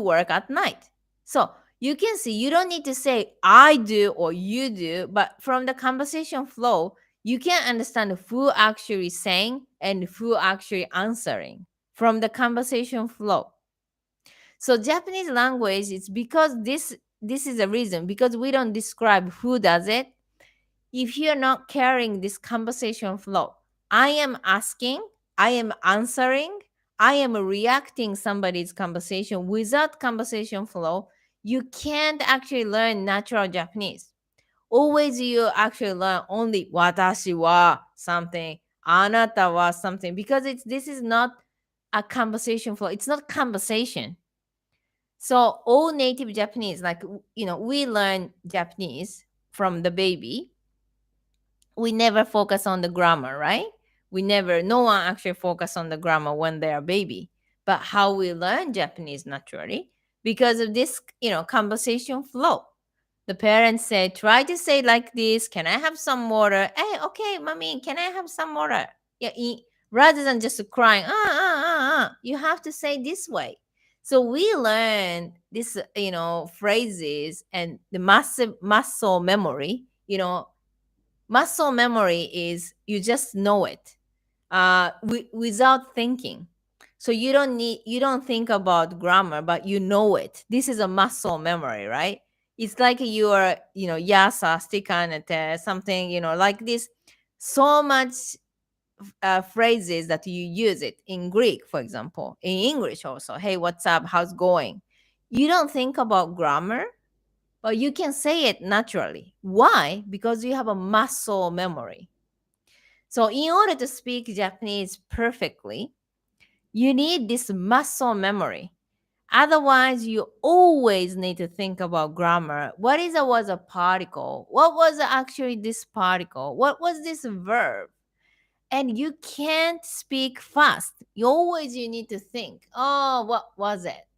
work at night. So you can see you don't need to say I do or you do, but from the conversation flow, you can understand who actually saying and who actually answering from the conversation flow. So Japanese language is because this is a reason, because we don't describe who does it. If you're not carrying this conversation flow, I am asking, I am answering, I am reacting somebody's conversation without conversation flow, you can't actually learn natural Japanese. Always you actually learn only watashi wa something, anata wa something, because this is not a conversation flow. It's not conversation. So all native Japanese, like we learn Japanese from the baby. We never focus on the grammar, right? No one actually focus on the grammar when they're a baby. But how we learn Japanese naturally, because of this, conversation flow. The parents say, try to say like this, can I have some water? Hey, okay, mommy, can I have some water? Yeah, rather than just crying, you have to say this way. So we learn this, phrases and the massive muscle memory. Muscle memory is you just know it without thinking. So you don't think about grammar, but you know it. This is a muscle memory, right? It's like you are, yasa, stikanete, something, like this. So much phrases that you use it in Greek, for example, in English also. Hey, what's up? How's going? You don't think about grammar, but you can say it naturally. Why? Because you have a muscle memory. So in order to speak Japanese perfectly, you need this muscle memory. Otherwise, you always need to think about grammar. What was a particle? What was actually this particle? What was this verb? And you can't speak fast. You need to think, oh, what was it?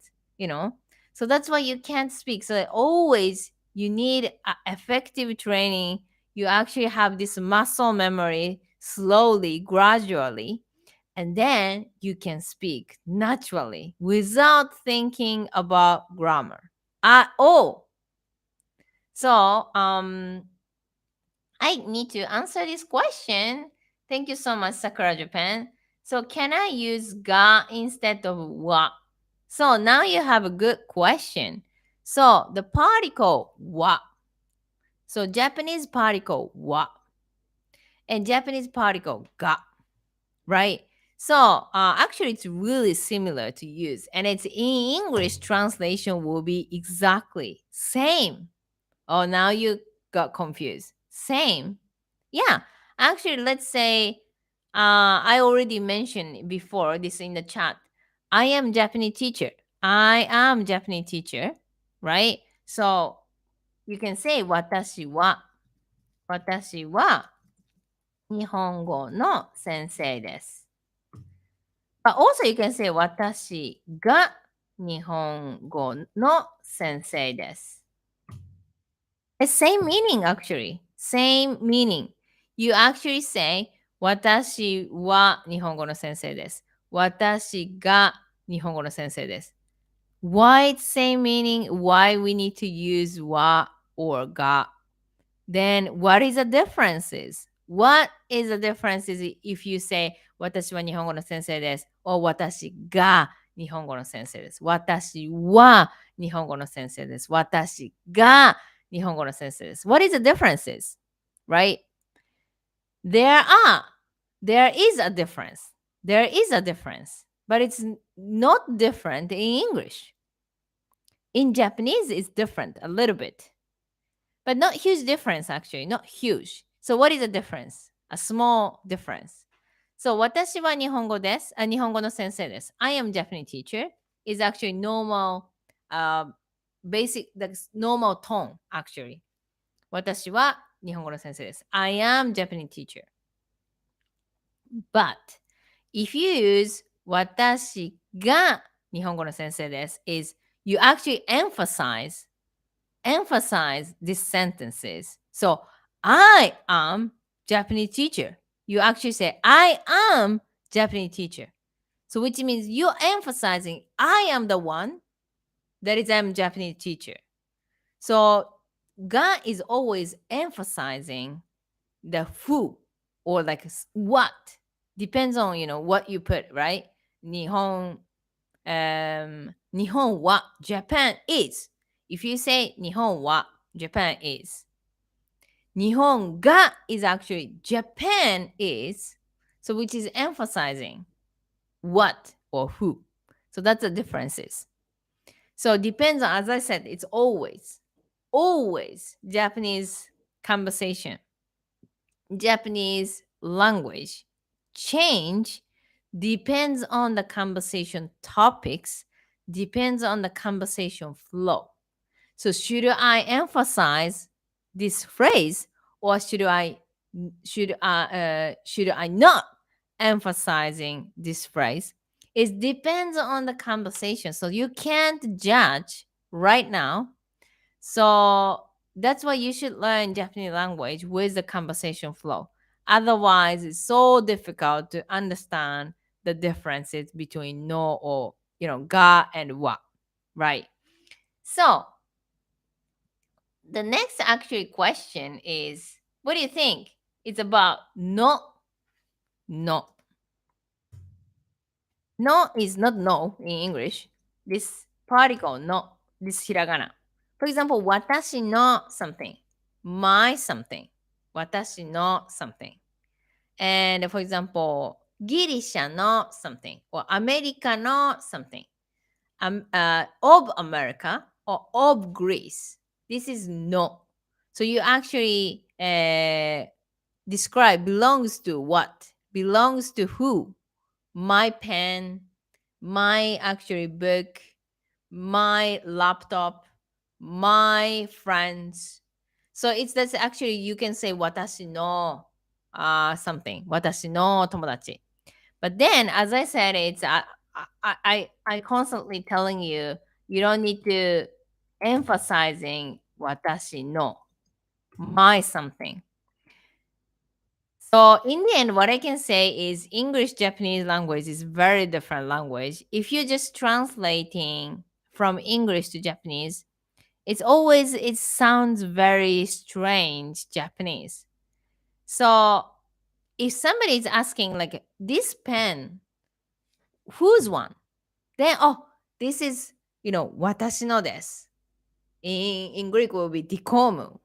So that's why you can't speak. So always you need effective training. You actually have this muscle memory slowly, gradually, and then you can speak naturally without thinking about grammar at all. So I need to answer this question. Thank you so much, Sakura Japan. So can I use ga instead of wa? So now you have a good question. So the particle wa. So Japanese particle wa and Japanese particle ga, right? So actually it's really similar to use, and it's in English translation will be exactly same. Oh, now you got confused. Same. Yeah. Actually, let's say I already mentioned before this in the chat. I am Japanese teacher. I am Japanese teacher, right? So you can say watashi wa nihongo no sensei desu. But also you can say watashi ga nihongo no sensei desu. It's same meaning actually. Same meaning. You actually say, 私は日本語の先生です。私が日本語の先生です。Why it's same meaning? Why we need to use は or が? Then what is the differences? What is the differences if you say 私は日本語の先生です or 私が日本語の先生です。私は日本語の先生です。私が日本語の先生です。What is the differences? Right? There are. There is a difference. There is a difference. But it's not different in English. In Japanese, it's different a little bit. But not huge difference actually, not huge. So what is the difference? A small difference. So 私は日本語です。日本語の先生です。I am Japanese teacher is actually normal, basic, that's normal tone actually. 私は日本語の先生です。I am Japanese teacher. But if you use 私が日本語の先生です is you actually emphasize these sentences. So I am Japanese teacher. You actually say I am Japanese teacher. So which means you're emphasizing I am the one that is I'm Japanese teacher. So ga is always emphasizing the who or like what. Depends on what you put, right? Nihon Nihon wa Japan is. If you say Nihon wa Japan is. Nihon ga is actually Japan is. So which is emphasizing what or who. So that's the differences. So it depends on, as I said, it's always Japanese conversation, Japanese language change depends on the conversation topics, depends on the conversation flow. So should I emphasize this phrase or should I not emphasizing this phrase? It depends on the conversation. So you can't judge right now. So that's why you should learn Japanese language with the conversation flow. Otherwise, it's so difficult to understand the differences between no or ga and wa, right? So the next actually question is, what do you think? It's about no. No. No is not no in English. This particle no, this hiragana. For example, watashi no something, my something, watashi no something. And for example, Girisha no something or America no something. Of America or of Greece. This is no. So you actually describe belongs to what? Belongs to who? My pen, my actually book, my laptop, my friends. So it's that's actually you can say watashi no something. Watashi no tomodachi. But then, as I said, it's I constantly telling you you don't need to emphasizing watashi no my something. So in the end, what I can say is English Japanese language is very different language. If you're just translating from English to Japanese, it sounds very strange Japanese. So if somebody is asking like this pen, whose one? Then oh, this is watashi no desu. In Greek will be dikomu,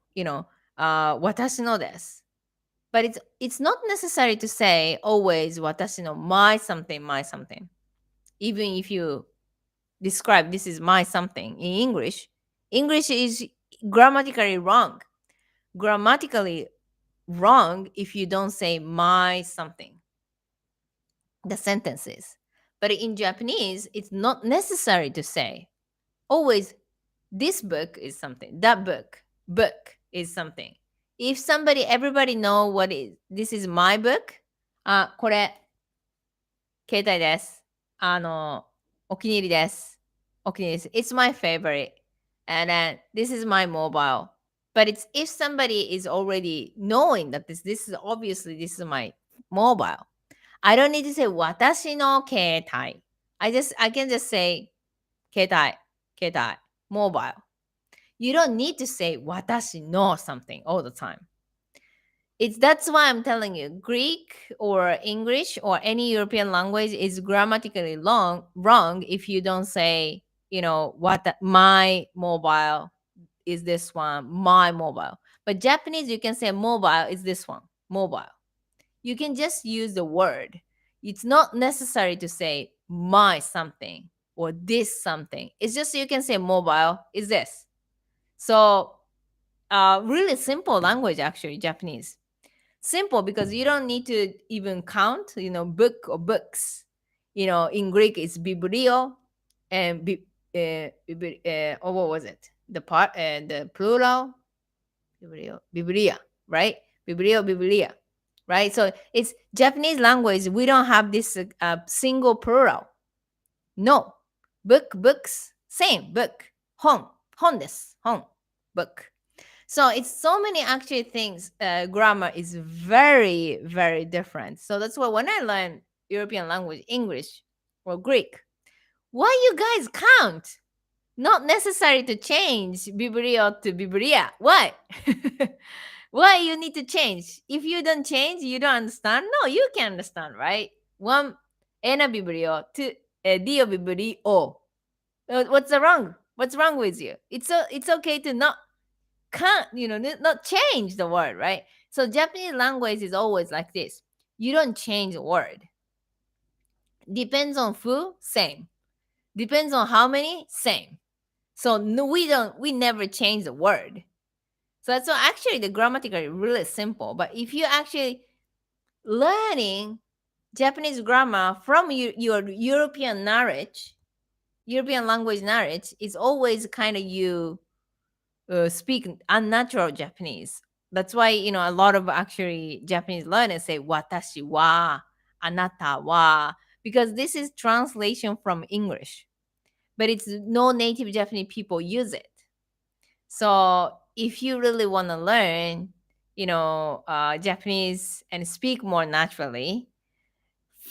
watashi no desu. But it's not necessary to say always watashi no my something, my something. Even if you describe this is my something in English, English is grammatically wrong. Grammatically wrong if you don't say my something, the sentences. But in Japanese, it's not necessary to say always this book is something, that book is something. If everybody know what is this is my book, これ携帯です。お気に入りです。お気に入りです。 It's my favorite. And then this is my mobile. But it's if somebody is already knowing that this is obviously this is my mobile. I don't need to say 私の携帯. I can just say 携帯 mobile. You don't need to say 私の something all the time. That's why I'm telling you, Greek or English or any European language is grammatically wrong if you don't say, my mobile is this one, my mobile. But Japanese, you can say mobile is this one, mobile. You can just use the word. It's not necessary to say my something or this something. It's just you can say mobile is this. So, really simple language actually, Japanese. Simple because you don't need to even count, book or books. In Greek it's biblio and or what was it? The plural, biblia, right? Biblia, right? So it's Japanese language. We don't have this single plural. No, books, same book, hon desu, hon, book. So it's so many actually things. Grammar is very, very different. So that's why when I learn European language, English or Greek, why you guys count? Not necessary to change Biblio to Biblia. Why? Why you need to change? If you don't change, you don't understand. No, you can understand, right? One ena Biblio to dio Biblio. What's wrong? What's wrong with you? It's okay to not not change the word, right? So Japanese language is always like this. You don't change a word. Depends on who, same. Depends on how many, same. So no, we never change the word. So that's why actually the grammatically really simple. But if you actually learning Japanese grammar from your European knowledge, European language knowledge, is always kind of you speak unnatural Japanese. That's why a lot of actually Japanese learners say "watashi wa," "anata wa," because this is translation from English, but it's no native Japanese people use it. So if you really want to learn, Japanese and speak more naturally,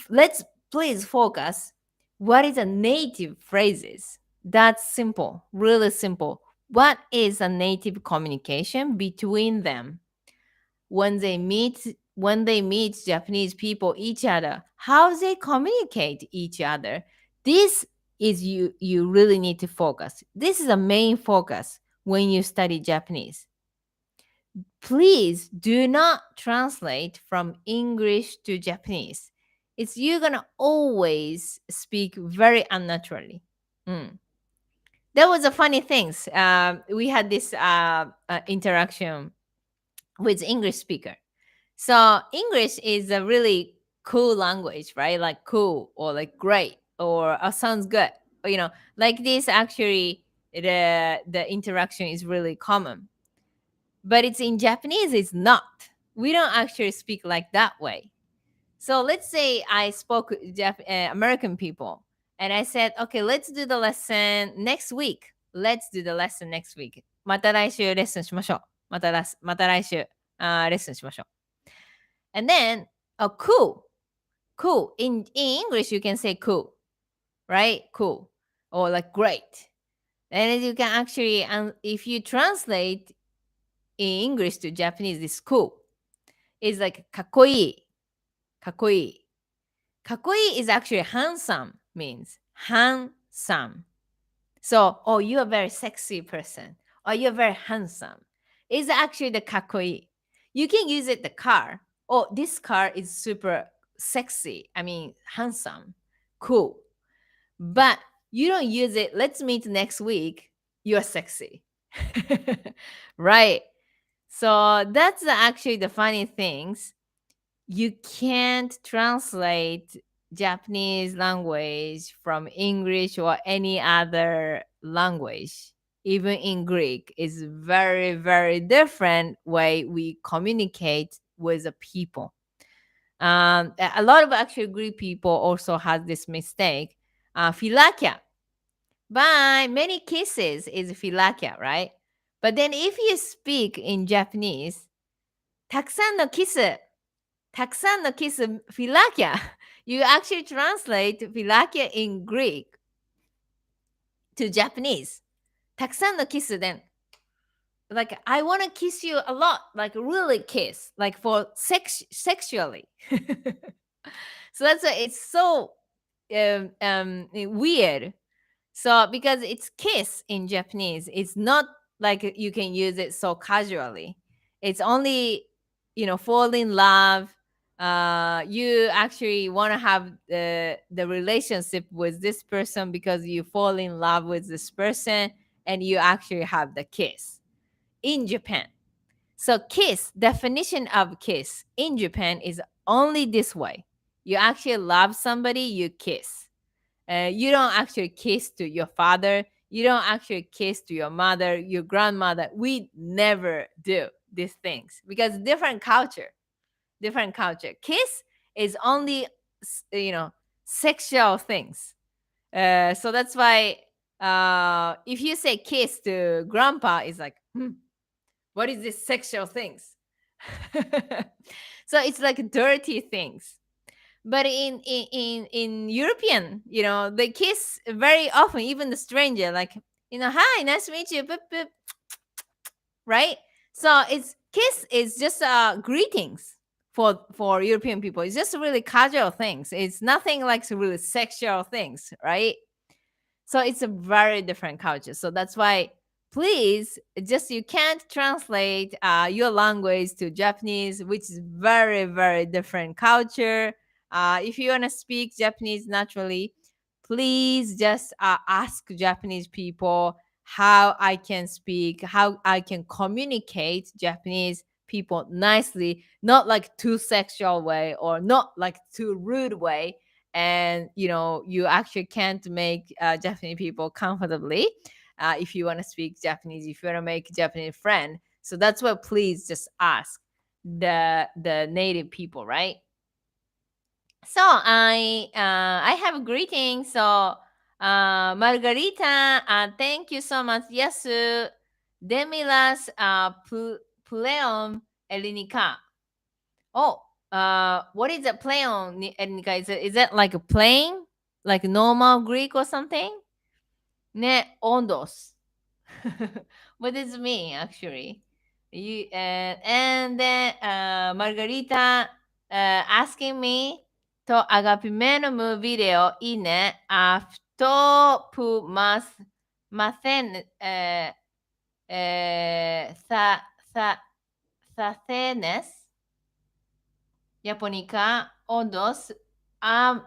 let's please focus. What is a native phrases? That's simple, really simple. What is a native communication between them when they meet Japanese people each other? How they communicate each other? This is you really need to focus. This is a main focus when you study Japanese. Please do not translate from English to Japanese. It's you're gonna always speak very unnaturally. Mm. That was a funny things. We had this interaction with English speaker. So English is a really cool language, right? Like cool or like great or sounds good. Like this actually the interaction is really common. But it's in Japanese, it's not. We don't actually speak like that way. So let's say I spoke with American people and I said, okay, let's do the lesson next week. Let's do the lesson next week. また来週レッスンしましょう。また来週レッスンしましょう。And then, cool. Cool. In English, you can say cool, right? Cool. Or like great. And then you can actually, if you translate in English to Japanese, it's cool. is like kakoi. Kakoi. Kakoi is actually handsome, means handsome. So, oh, you're a very sexy person, or you're very handsome. Is actually the kakoi. You can use it the car. Oh, this car is super sexy. I mean, handsome, cool. But you don't use it. Let's meet next week. You're sexy, right? So that's actually the funny things. You can't translate Japanese language from English or any other language. Even in Greek, is very, very different way we communicate with the people. A lot of actually Greek people also has this mistake. Philakia, bye, many kisses is philakia, right? But then if you speak in Japanese, たくさんのキスたくさんのキス philakia. You actually translate philakia in Greek to Japanese. たくさんのキス then like I want to kiss you a lot, like really kiss, like for sexually. So that's why it's so weird. So because it's kiss in Japanese, it's not like you can use it so casually. It's only, fall in love. You actually want to have the relationship with this person because you fall in love with this person, and you actually have the kiss in Japan. So kiss, definition of kiss in Japan is only this way. You actually love somebody, you kiss. You don't actually kiss to your father. You don't actually kiss to your mother, your grandmother. We never do these things because different culture, different culture. Kiss is only, sexual things. So that's why if you say kiss to grandpa, it's like, what is this sexual things? So it's like dirty things. But in European, they kiss very often, even the stranger, like, hi, nice to meet you, boop, boop, right? So it's kiss is just greetings for European people. It's just really casual things. It's nothing like really sexual things, right? So it's a very different culture. So that's why, please, just you can't translate your language to Japanese, which is very, very different culture. If you want to speak Japanese naturally, please just ask Japanese people how I can speak, how I can communicate Japanese people nicely, not like too sexual way or not like too rude way. And you actually can't make Japanese people comfortably if you want to speak Japanese, if you want to make a Japanese friend. So that's what, please just ask the native people, right? So I have a greeting. So Margarita, thank you so much. Yes, Demilas Pleon Elinika. Oh, what is a pleon, Elinika? Is it like a plane, like normal Greek or something? Ne ondos. What does it mean actually? And then Margarita asking me to agapimeno video ine afto pu mathen tha tha thathenes japonica ondos am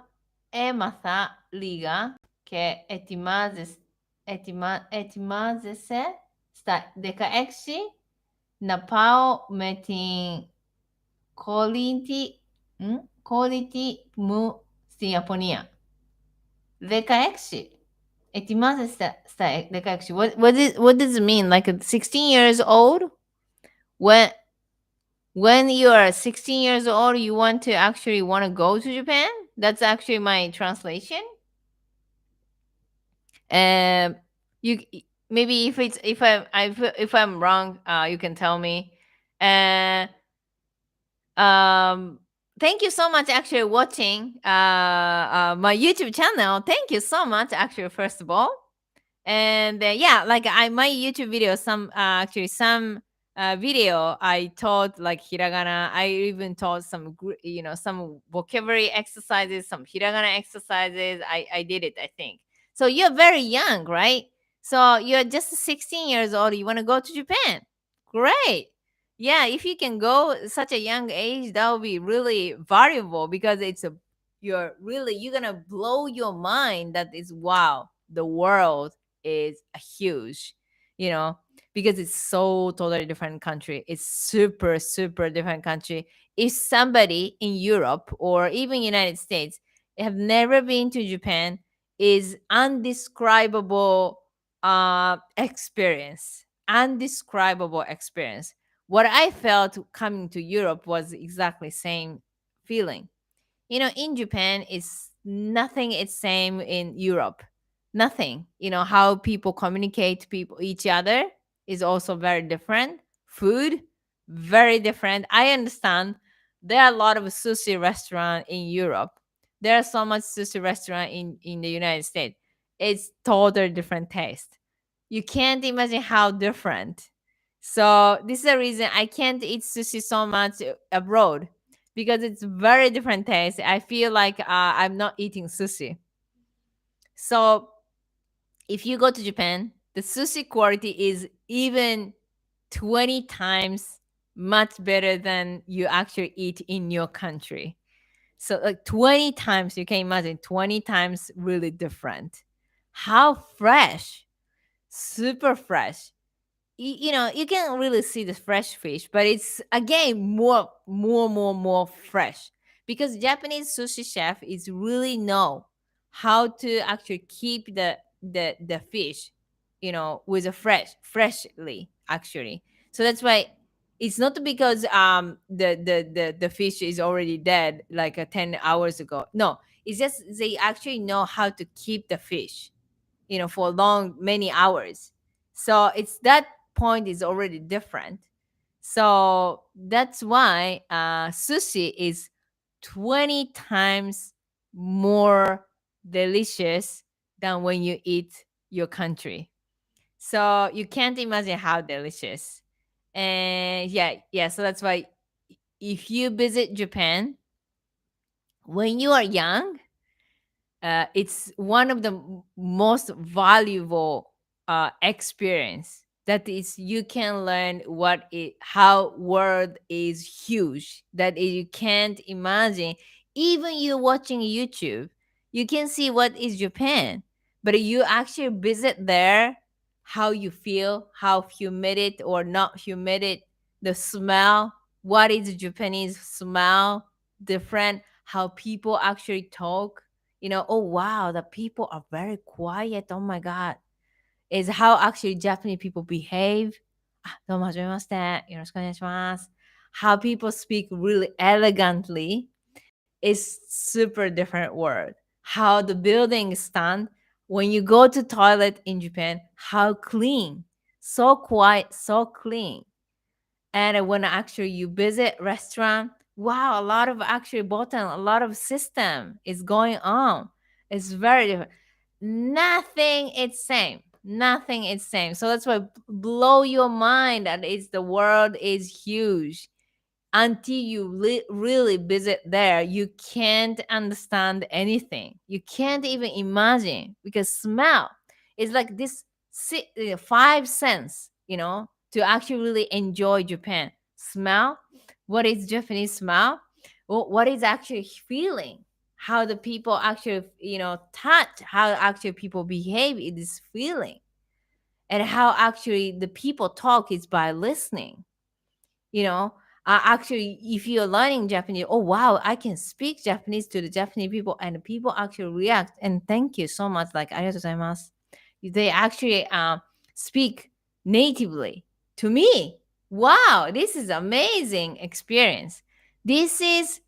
ematha liga que etimazese sta decaexi napao metin quality mu sti Japonia. Decaexi. Etimazese sta decaexi. What does it mean? Like 16 years old? When you are 16 years old, you want to go to Japan? That's actually my translation. Um, you maybe if I'm wrong, you can tell me. Uh, um, thank you so much actually watching my YouTube channel. Thank you so much actually first of all. And yeah, like my YouTube videos, some actually some video, I taught like hiragana. I even taught some, some vocabulary exercises, some hiragana exercises. I did it, I think. So you're very young, right? So you're just 16 years old. You want to go to Japan? Great. Yeah, if you can go such a young age, that would be really valuable because you're gonna blow your mind. That is, wow, the world is huge. You know, because it's so totally different country. It's super super different country. If somebody in Europe or even United States have never been to Japan, is undescribable experience. Undescribable experience. What I felt coming to Europe was exactly same feeling. In Japan it's nothing it's same in Europe. Nothing. How people communicate to people each other is also very different. Food, very different. I understand there are a lot of sushi restaurant in Europe. There are so much sushi restaurant in the United States. It's totally different taste. You can't imagine how different. So this is the reason I can't eat sushi so much abroad, because it's very different taste. I feel like I'm not eating sushi. So if you go to Japan, the sushi quality is even 20 times much better than you actually eat in your country. So like 20 times, you can imagine 20 times really different. How fresh, super fresh. You can really see the fresh fish, but it's again more fresh, because Japanese sushi chef is really know how to actually keep the fish, with a freshly actually. So that's why it's not because the fish is already dead like 10 hours ago. No, it's just they actually know how to keep the fish, for long many hours. So it's that point is already different. So that's why sushi is 20 times more delicious than when you eat your country. So you can't imagine how delicious. And yeah, so that's why if you visit Japan when you are young, it's one of the most valuable experience, that is you can learn how world is huge, that you can't imagine. Even you watching YouTube, you can see what is Japan, but you actually visit there, how you feel, how humid or not humid, the smell, what is Japanese smell different, how people actually talk, oh wow, the people are very quiet. Oh my god. Is how actually Japanese people behave. どうもはじめまして。よろしくお願いします。How people speak really elegantly is super different word. How the building stand when you go to toilet in Japan, how clean, so quiet, so clean. And when actually you visit restaurant, wow, a lot of actually button, a lot of system is going on. It's very different. Nothing is same. Nothing is same. So that's why blow your mind that is the world is huge. Until you really visit there, you can't understand anything. You can't even imagine, because smell is like this five sense, to actually really enjoy Japan. Smell, what is Japanese smell? What is actually feeling? How the people actually, touch, how actually people behave in this feeling, and how actually the people talk is by listening, you know actually if you're learning Japanese, oh wow, I can speak Japanese to the Japanese people, and the people actually react and thank you so much, like arigatou gozaimasu. They actually speak natively to me. Wow, this is amazing experience. This is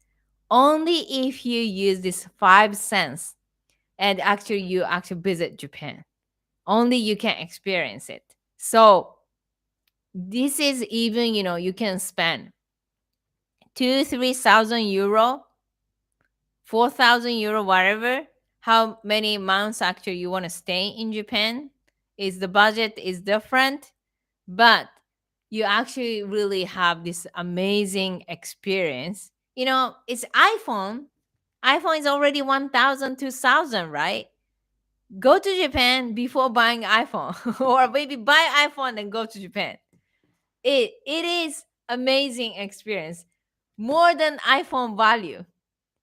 only if you use this five sense, and actually you actually visit Japan, only you can experience it. So this is even, you can spend 2 3,000 euro, 4,000 euro, whatever, how many months actually you want to stay in Japan. Is the budget is different, but you actually really have this amazing experience. It's iPhone is already 1000, 2000, right? Go to Japan before buying iPhone or maybe buy iPhone and go to Japan. It is amazing experience, more than iPhone value.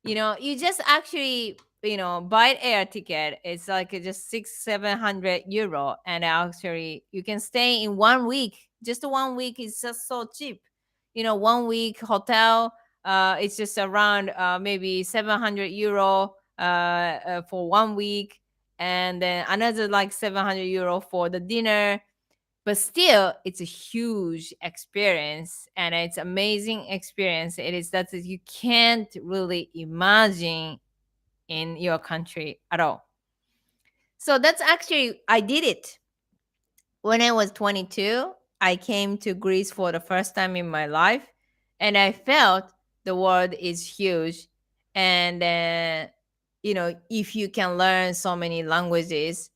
You just actually buy air ticket. It's like just 600-700 euro, and actually you can stay in 1 week. Just 1 week is just so cheap. 1 week hotel, it's just around maybe 700 euro for 1 week, and then another like 700 euro for the dinner. But still, it's a huge experience, and it's amazing experience. It is that you can't really imagine in your country at all. So that's actually, I did it when I was 22. I came to Greece for the first time in my life, and I felt the world is huge. And if you can learn so many languages,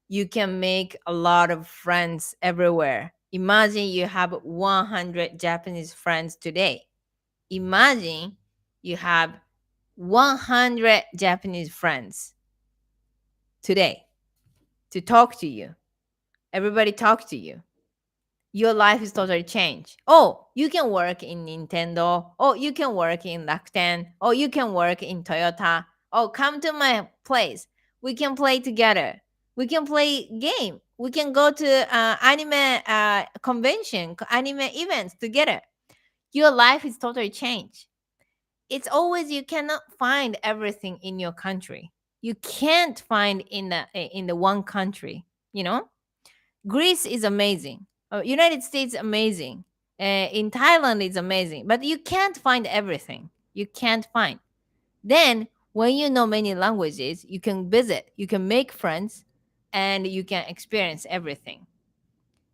you can make a lot of friends everywhere. Imagine you have 100 Japanese friends today. Imagine you have 100 Japanese friends today to talk to you. Everybody talk to you. Your life is totally changed. Oh, you can work in Nintendo. Oh, you can work in Rakuten. Oh, you can work in Toyota. Oh, come to my place. We can play together. We can play game. We can go to anime convention, anime events together. Your life is totally changed. It's always, you cannot find everything in your country. You can't find in the one country. You know, Greece is amazing. United States amazing. In Thailand it's amazing, but you can't find everything. You can't find. Then when you know many languages, you can visit, you can make friends, and you can experience everything.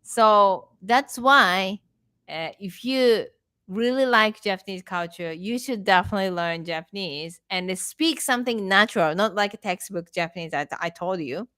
So that's why, if you really like Japanese culture, you should definitely learn Japanese and speak something natural, not like a textbook Japanese I told you,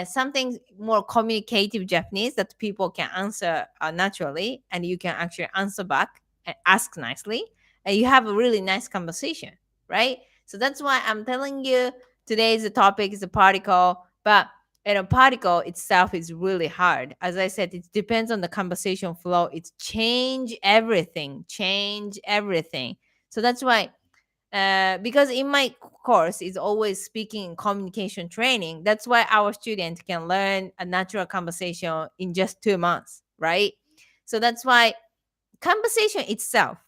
something more communicative Japanese that people can answer naturally, and you can actually answer back and ask nicely, and you have a really nice conversation, right? So that's why I'm telling you, today's topic is a particle, but a particle itself is really hard. As I said, it depends on the conversation flow. It's change everything. So that's why, because in my course is always speaking and communication training. That's why our student can learn a natural conversation in just 2 months, right? So that's why conversation itself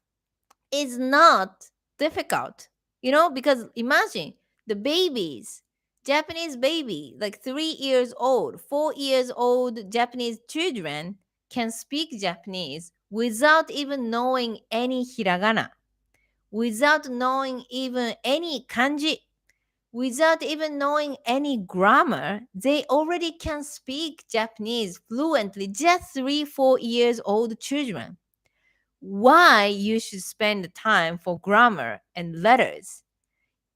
is not difficult, because imagine the babies, Japanese baby, like 3 years old, 4 years old Japanese children can speak Japanese without even knowing any hiragana, without knowing even any kanji, without even knowing any grammar. They already can speak Japanese fluently, just 3 4 years old children. Why you should spend the time for grammar and letters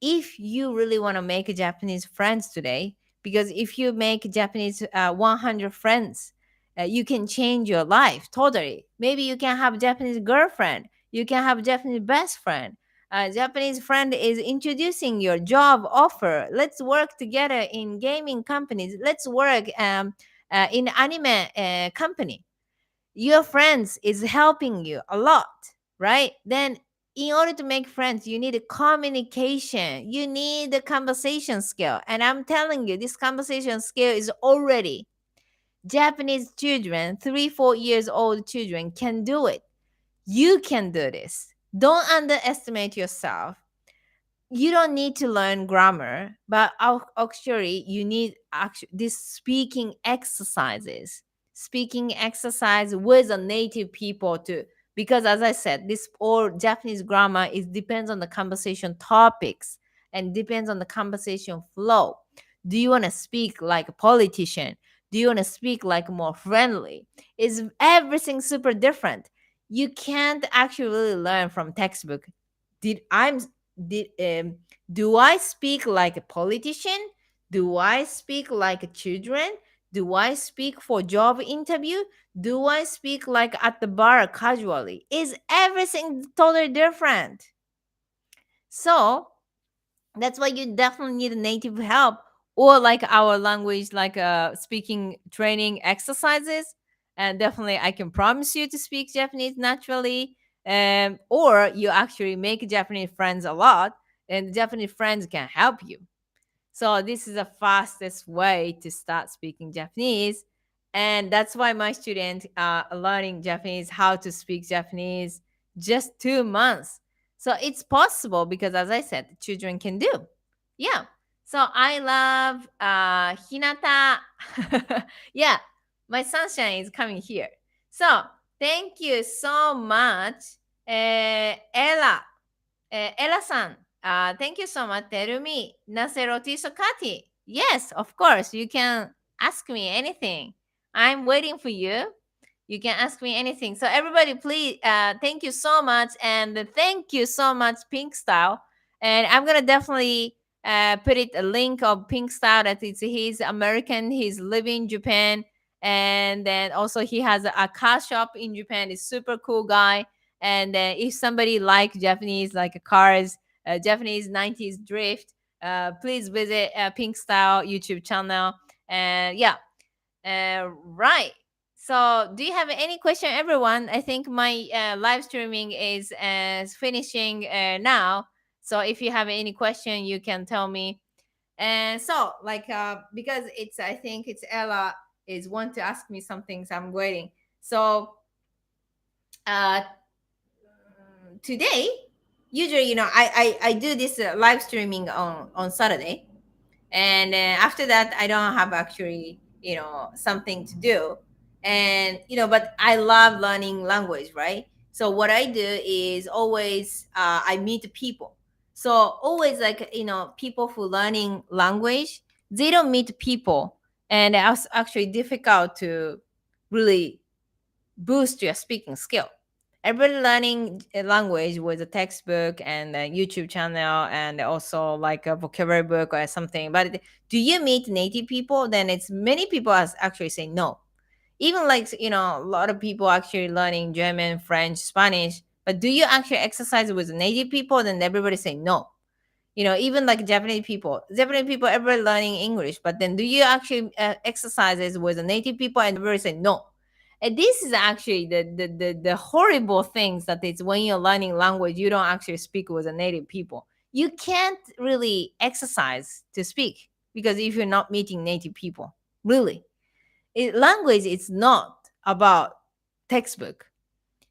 if you really want to make Japanese friends today? Because if you make Japanese 100 friends, you can change your life totally. Maybe you can have Japanese girlfriend, you can have Japanese best friend. Japanese friend is introducing your job offer. Let's work together in gaming companies. Let's work in anime company. Your friends is helping you a lot, right? Then in order to make friends, you need a communication, you need a conversation skill, and I'm telling you, this conversation skill is already, Japanese children, 3 4 years old children can do it. You can do this. Don't underestimate yourself. You don't need to learn grammar, but actually you need this speaking exercise with a native people too. Because as I said, this all Japanese grammar is depends on the conversation topics and depends on the conversation flow. Do you want to speak like a politician? Do you want to speak like more friendly? Is everything super different? You can't actually really learn from textbook. did i'm did Do I speak like a politician? Do I speak like a children? Do I speak for job interview? Do I speak like at the bar casually? Is everything totally different? So that's why you definitely need native help, or like our language, like speaking training exercises. And definitely I can promise you to speak Japanese naturally. Or you actually make Japanese friends a lot, and Japanese friends can help you. So this is the fastest way to start speaking Japanese. And that's why my students are learning Japanese, how to speak Japanese, just 2 months. So it's possible because, as I said, children can do. Yeah. So I love Hinata. Yeah. My sunshine is coming here. So thank you so much, Ella. Ella-san, thank you so much. Tell me, Naseroti Sokati. Yes, of course, you can ask me anything. I'm waiting for you. You can ask me anything. So everybody, please, thank you so much, and thank you so much, Pink Style. And I'm gonna definitely put it a link of Pink Style. That he's American. He's living in Japan, and then also he has a car shop in Japan. He's super cool guy. And if somebody like Japanese, like cars, Japanese 90s drift, please visit Pink Style YouTube channel. And yeah, right. So, do you have any question, everyone? I think my live streaming is finishing now. So, if you have any question, you can tell me. And so, like, because it's, I think it's Ella is want to ask me something, so I'm waiting. So, uh, today, usually, I do this live streaming on Saturday, and after that I don't have actually something to do. And but I love learning language, right? So what I do is always I meet people. So always, like, people who learning language, they don't meet people, and it's actually difficult to really boost your speaking skill. Everybody learning a language with a textbook and a YouTube channel, and also like a vocabulary book or something. But do you meet native people? Then it's many people actually say no. Even like a lot of people actually learning German, French, Spanish. But do you actually exercise with native people? Then everybody say no. Even like Japanese people, everybody learning English. But then do you actually exercises with the native people? And everybody say no. And this is actually the horrible things, that it's when you're learning language, you don't actually speak with the native people. You can't really exercise to speak, because if you're not meeting native people, really, language is not about textbook.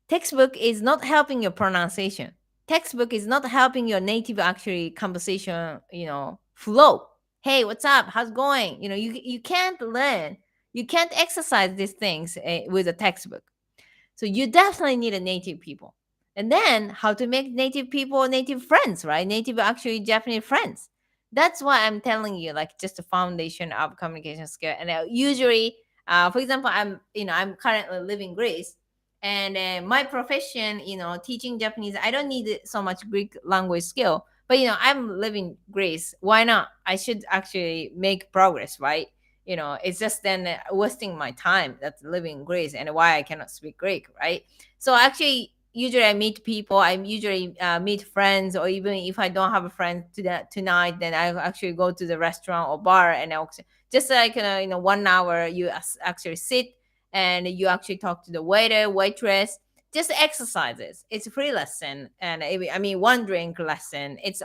Textbook is not helping your pronunciation. Textbook is not helping your native actually conversation, flow. Hey, what's up? How's it going? You can't learn, you can't exercise these things with a textbook. So you definitely need a native people. And then how to make native people native friends, right? Native actually Japanese friends. That's why I'm telling you, like, just a foundation of communication skill. And usually, for example, I'm currently living in Greece, and my profession, teaching Japanese, I don't need so much Greek language skill. But I'm living Greece. Why not? I should actually make progress, right? It's just then wasting my time that's living in Greece, and why I cannot speak Greek, right? So actually, usually I meet people, I usually meet friends, or even if I don't have a friend tonight, then I actually go to the restaurant or bar, and I just like 1 hour you actually sit, and you actually talk to the waiter, waitress, just exercises. It's a free lesson, and I mean, one drink lesson. It's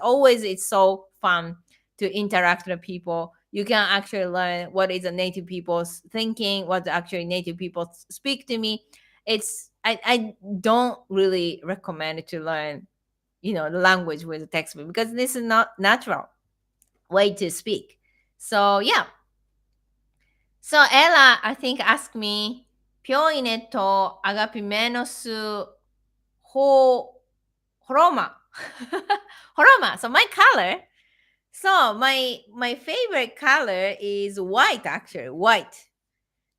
so fun to interact with people. You can actually learn what is a native people's thinking, what actually native people speak to me. I don't really recommend to learn the language with a textbook, because this is not natural way to speak. So yeah. So Ella, I think, asked me, ピョイネとアガピメノスホホロマホロマ. So my color. So my favorite color is white. Actually, white.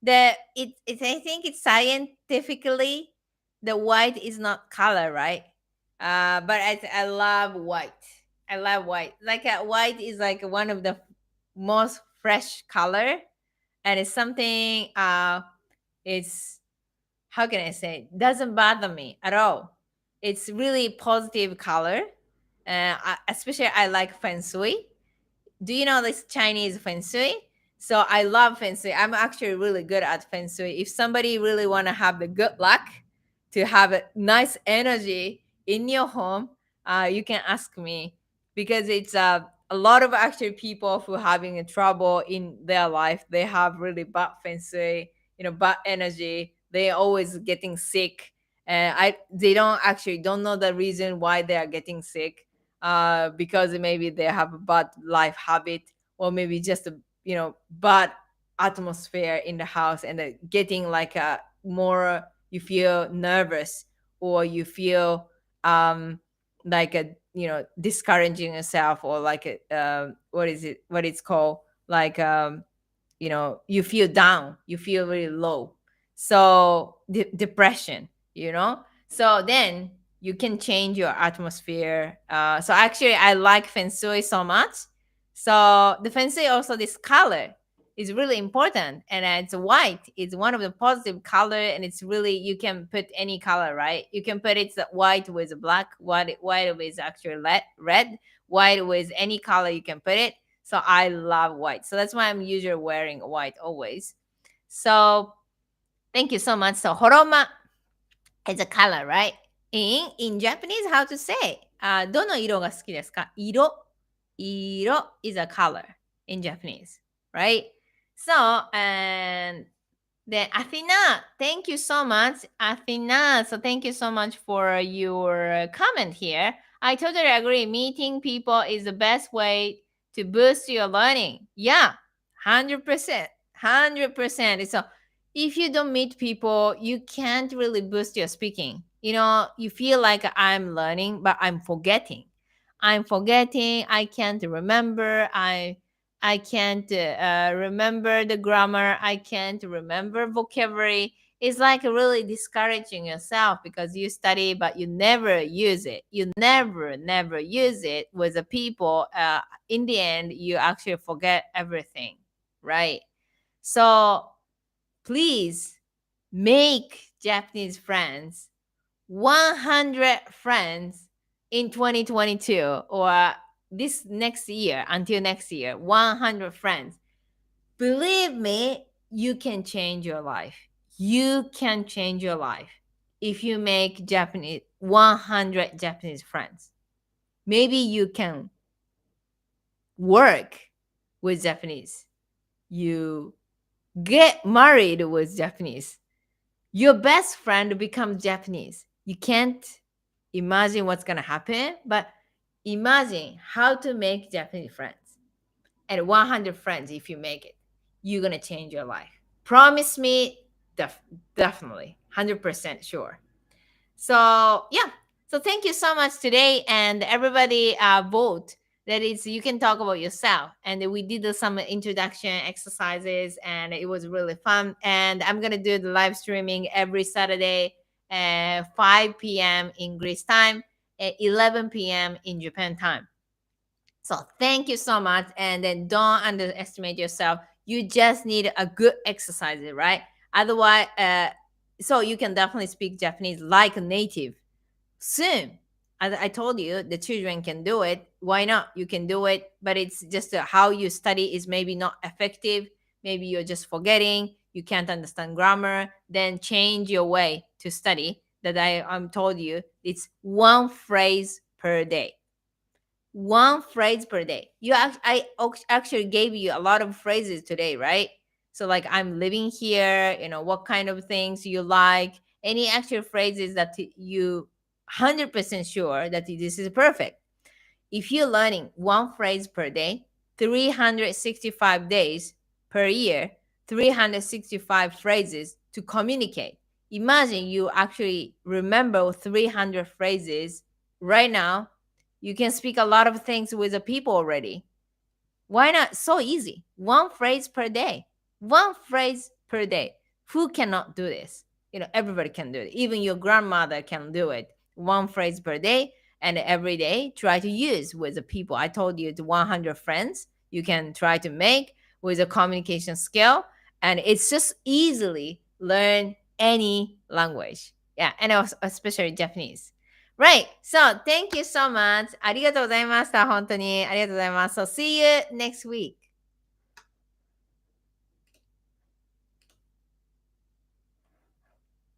I think it's scientifically, the white is not color, right? But I love white. I love white. Like white is like one of the most fresh color. and it's something it's, how can I say, doesn't bother me at all. It's really positive color. Especially I like feng shui. Do you know this Chinese feng shui? So I love feng shui. I'm actually really good at feng shui. If somebody really want to have the good luck to have a nice energy in your home, you can ask me, because it's a lot of actually people who having a trouble in their life. They have really bad feng shui, bad energy. They always getting sick, and I they don't know the reason why they are getting sick, because maybe they have a bad life habit, or maybe just a bad atmosphere in the house, and getting like a more, you feel nervous, or you feel like a discouraging yourself, or like a what is it, what it's called, like you feel down, you feel really low. So depression, so then you can change your atmosphere. So actually I like feng shui so much. So the feng shui also, this color is really important, and it's white. It's one of the positive color, and it's really, you can put any color, right? You can put it white with black, white with actually red, white with any color you can put it. So I love white. So that's why I'm usually wearing white always. So thank you so much. So horoma is a color, right? In Japanese, how to say? どの色が好きですか？色 is a color in Japanese, right? So, and then Athena, thank you so much, Athena. So thank you so much for your comment here. I totally agree. Meeting people is the best way to boost your learning. Yeah, 100%, 100%. So if you don't meet people, you can't really boost your speaking. You feel like I'm learning, but I'm forgetting. I'm forgetting. I can't remember. I can't remember the grammar. I can't remember vocabulary. It's like really discouraging yourself, because you study but you never use it. You never use it with the people. In the end, you actually forget everything, right? So please make Japanese friends, 100 friends in 2022, or this next year, until next year, 100 friends. Believe me, you can change your life. You can change your life if you make Japanese 100 Japanese friends. Maybe you can work with Japanese. You get married with Japanese. Your best friend becomes Japanese. You can't imagine what's going to happen, but imagine how to make Japanese friends. And 100 friends, if you make it, you're going to change your life. Promise me, definitely, 100% sure. So, yeah. So, thank you so much today. And everybody vote. That is, you can talk about yourself. And we did some introduction exercises, and it was really fun. And I'm going to do the live streaming every Saturday at 5 p.m. in Greece time, at 11 p.m. in Japan time. So thank you so much. And then don't underestimate yourself. You just need a good exercise, right? Otherwise, so you can definitely speak Japanese like a native soon. As I told you, the children can do it. Why not? You can do it, but it's just how you study is maybe not effective. Maybe you're just forgetting. You can't understand grammar. Then change your way to study. That I'm told you, it's one phrase per day, one phrase per day. Actually gave you a lot of phrases today, right? So like, I'm living here, what kind of things you like, any actual phrases that you 100% sure that this is perfect. If you're learning one phrase per day, 365 days per year, 365 phrases to communicate. Imagine you actually remember 300 phrases right now. You can speak a lot of things with the people already. Why not? So easy. One phrase per day. One phrase per day. Who cannot do this? Everybody can do it. Even your grandmother can do it. One phrase per day, and every day try to use with the people. I told you, it's 100 friends you can try to make with a communication skill. And it's just easily learn any language. Yeah, and also especially Japanese. Right. So thank you so much. ありがとうございました。本当に。ありがとうございます。So see you next week.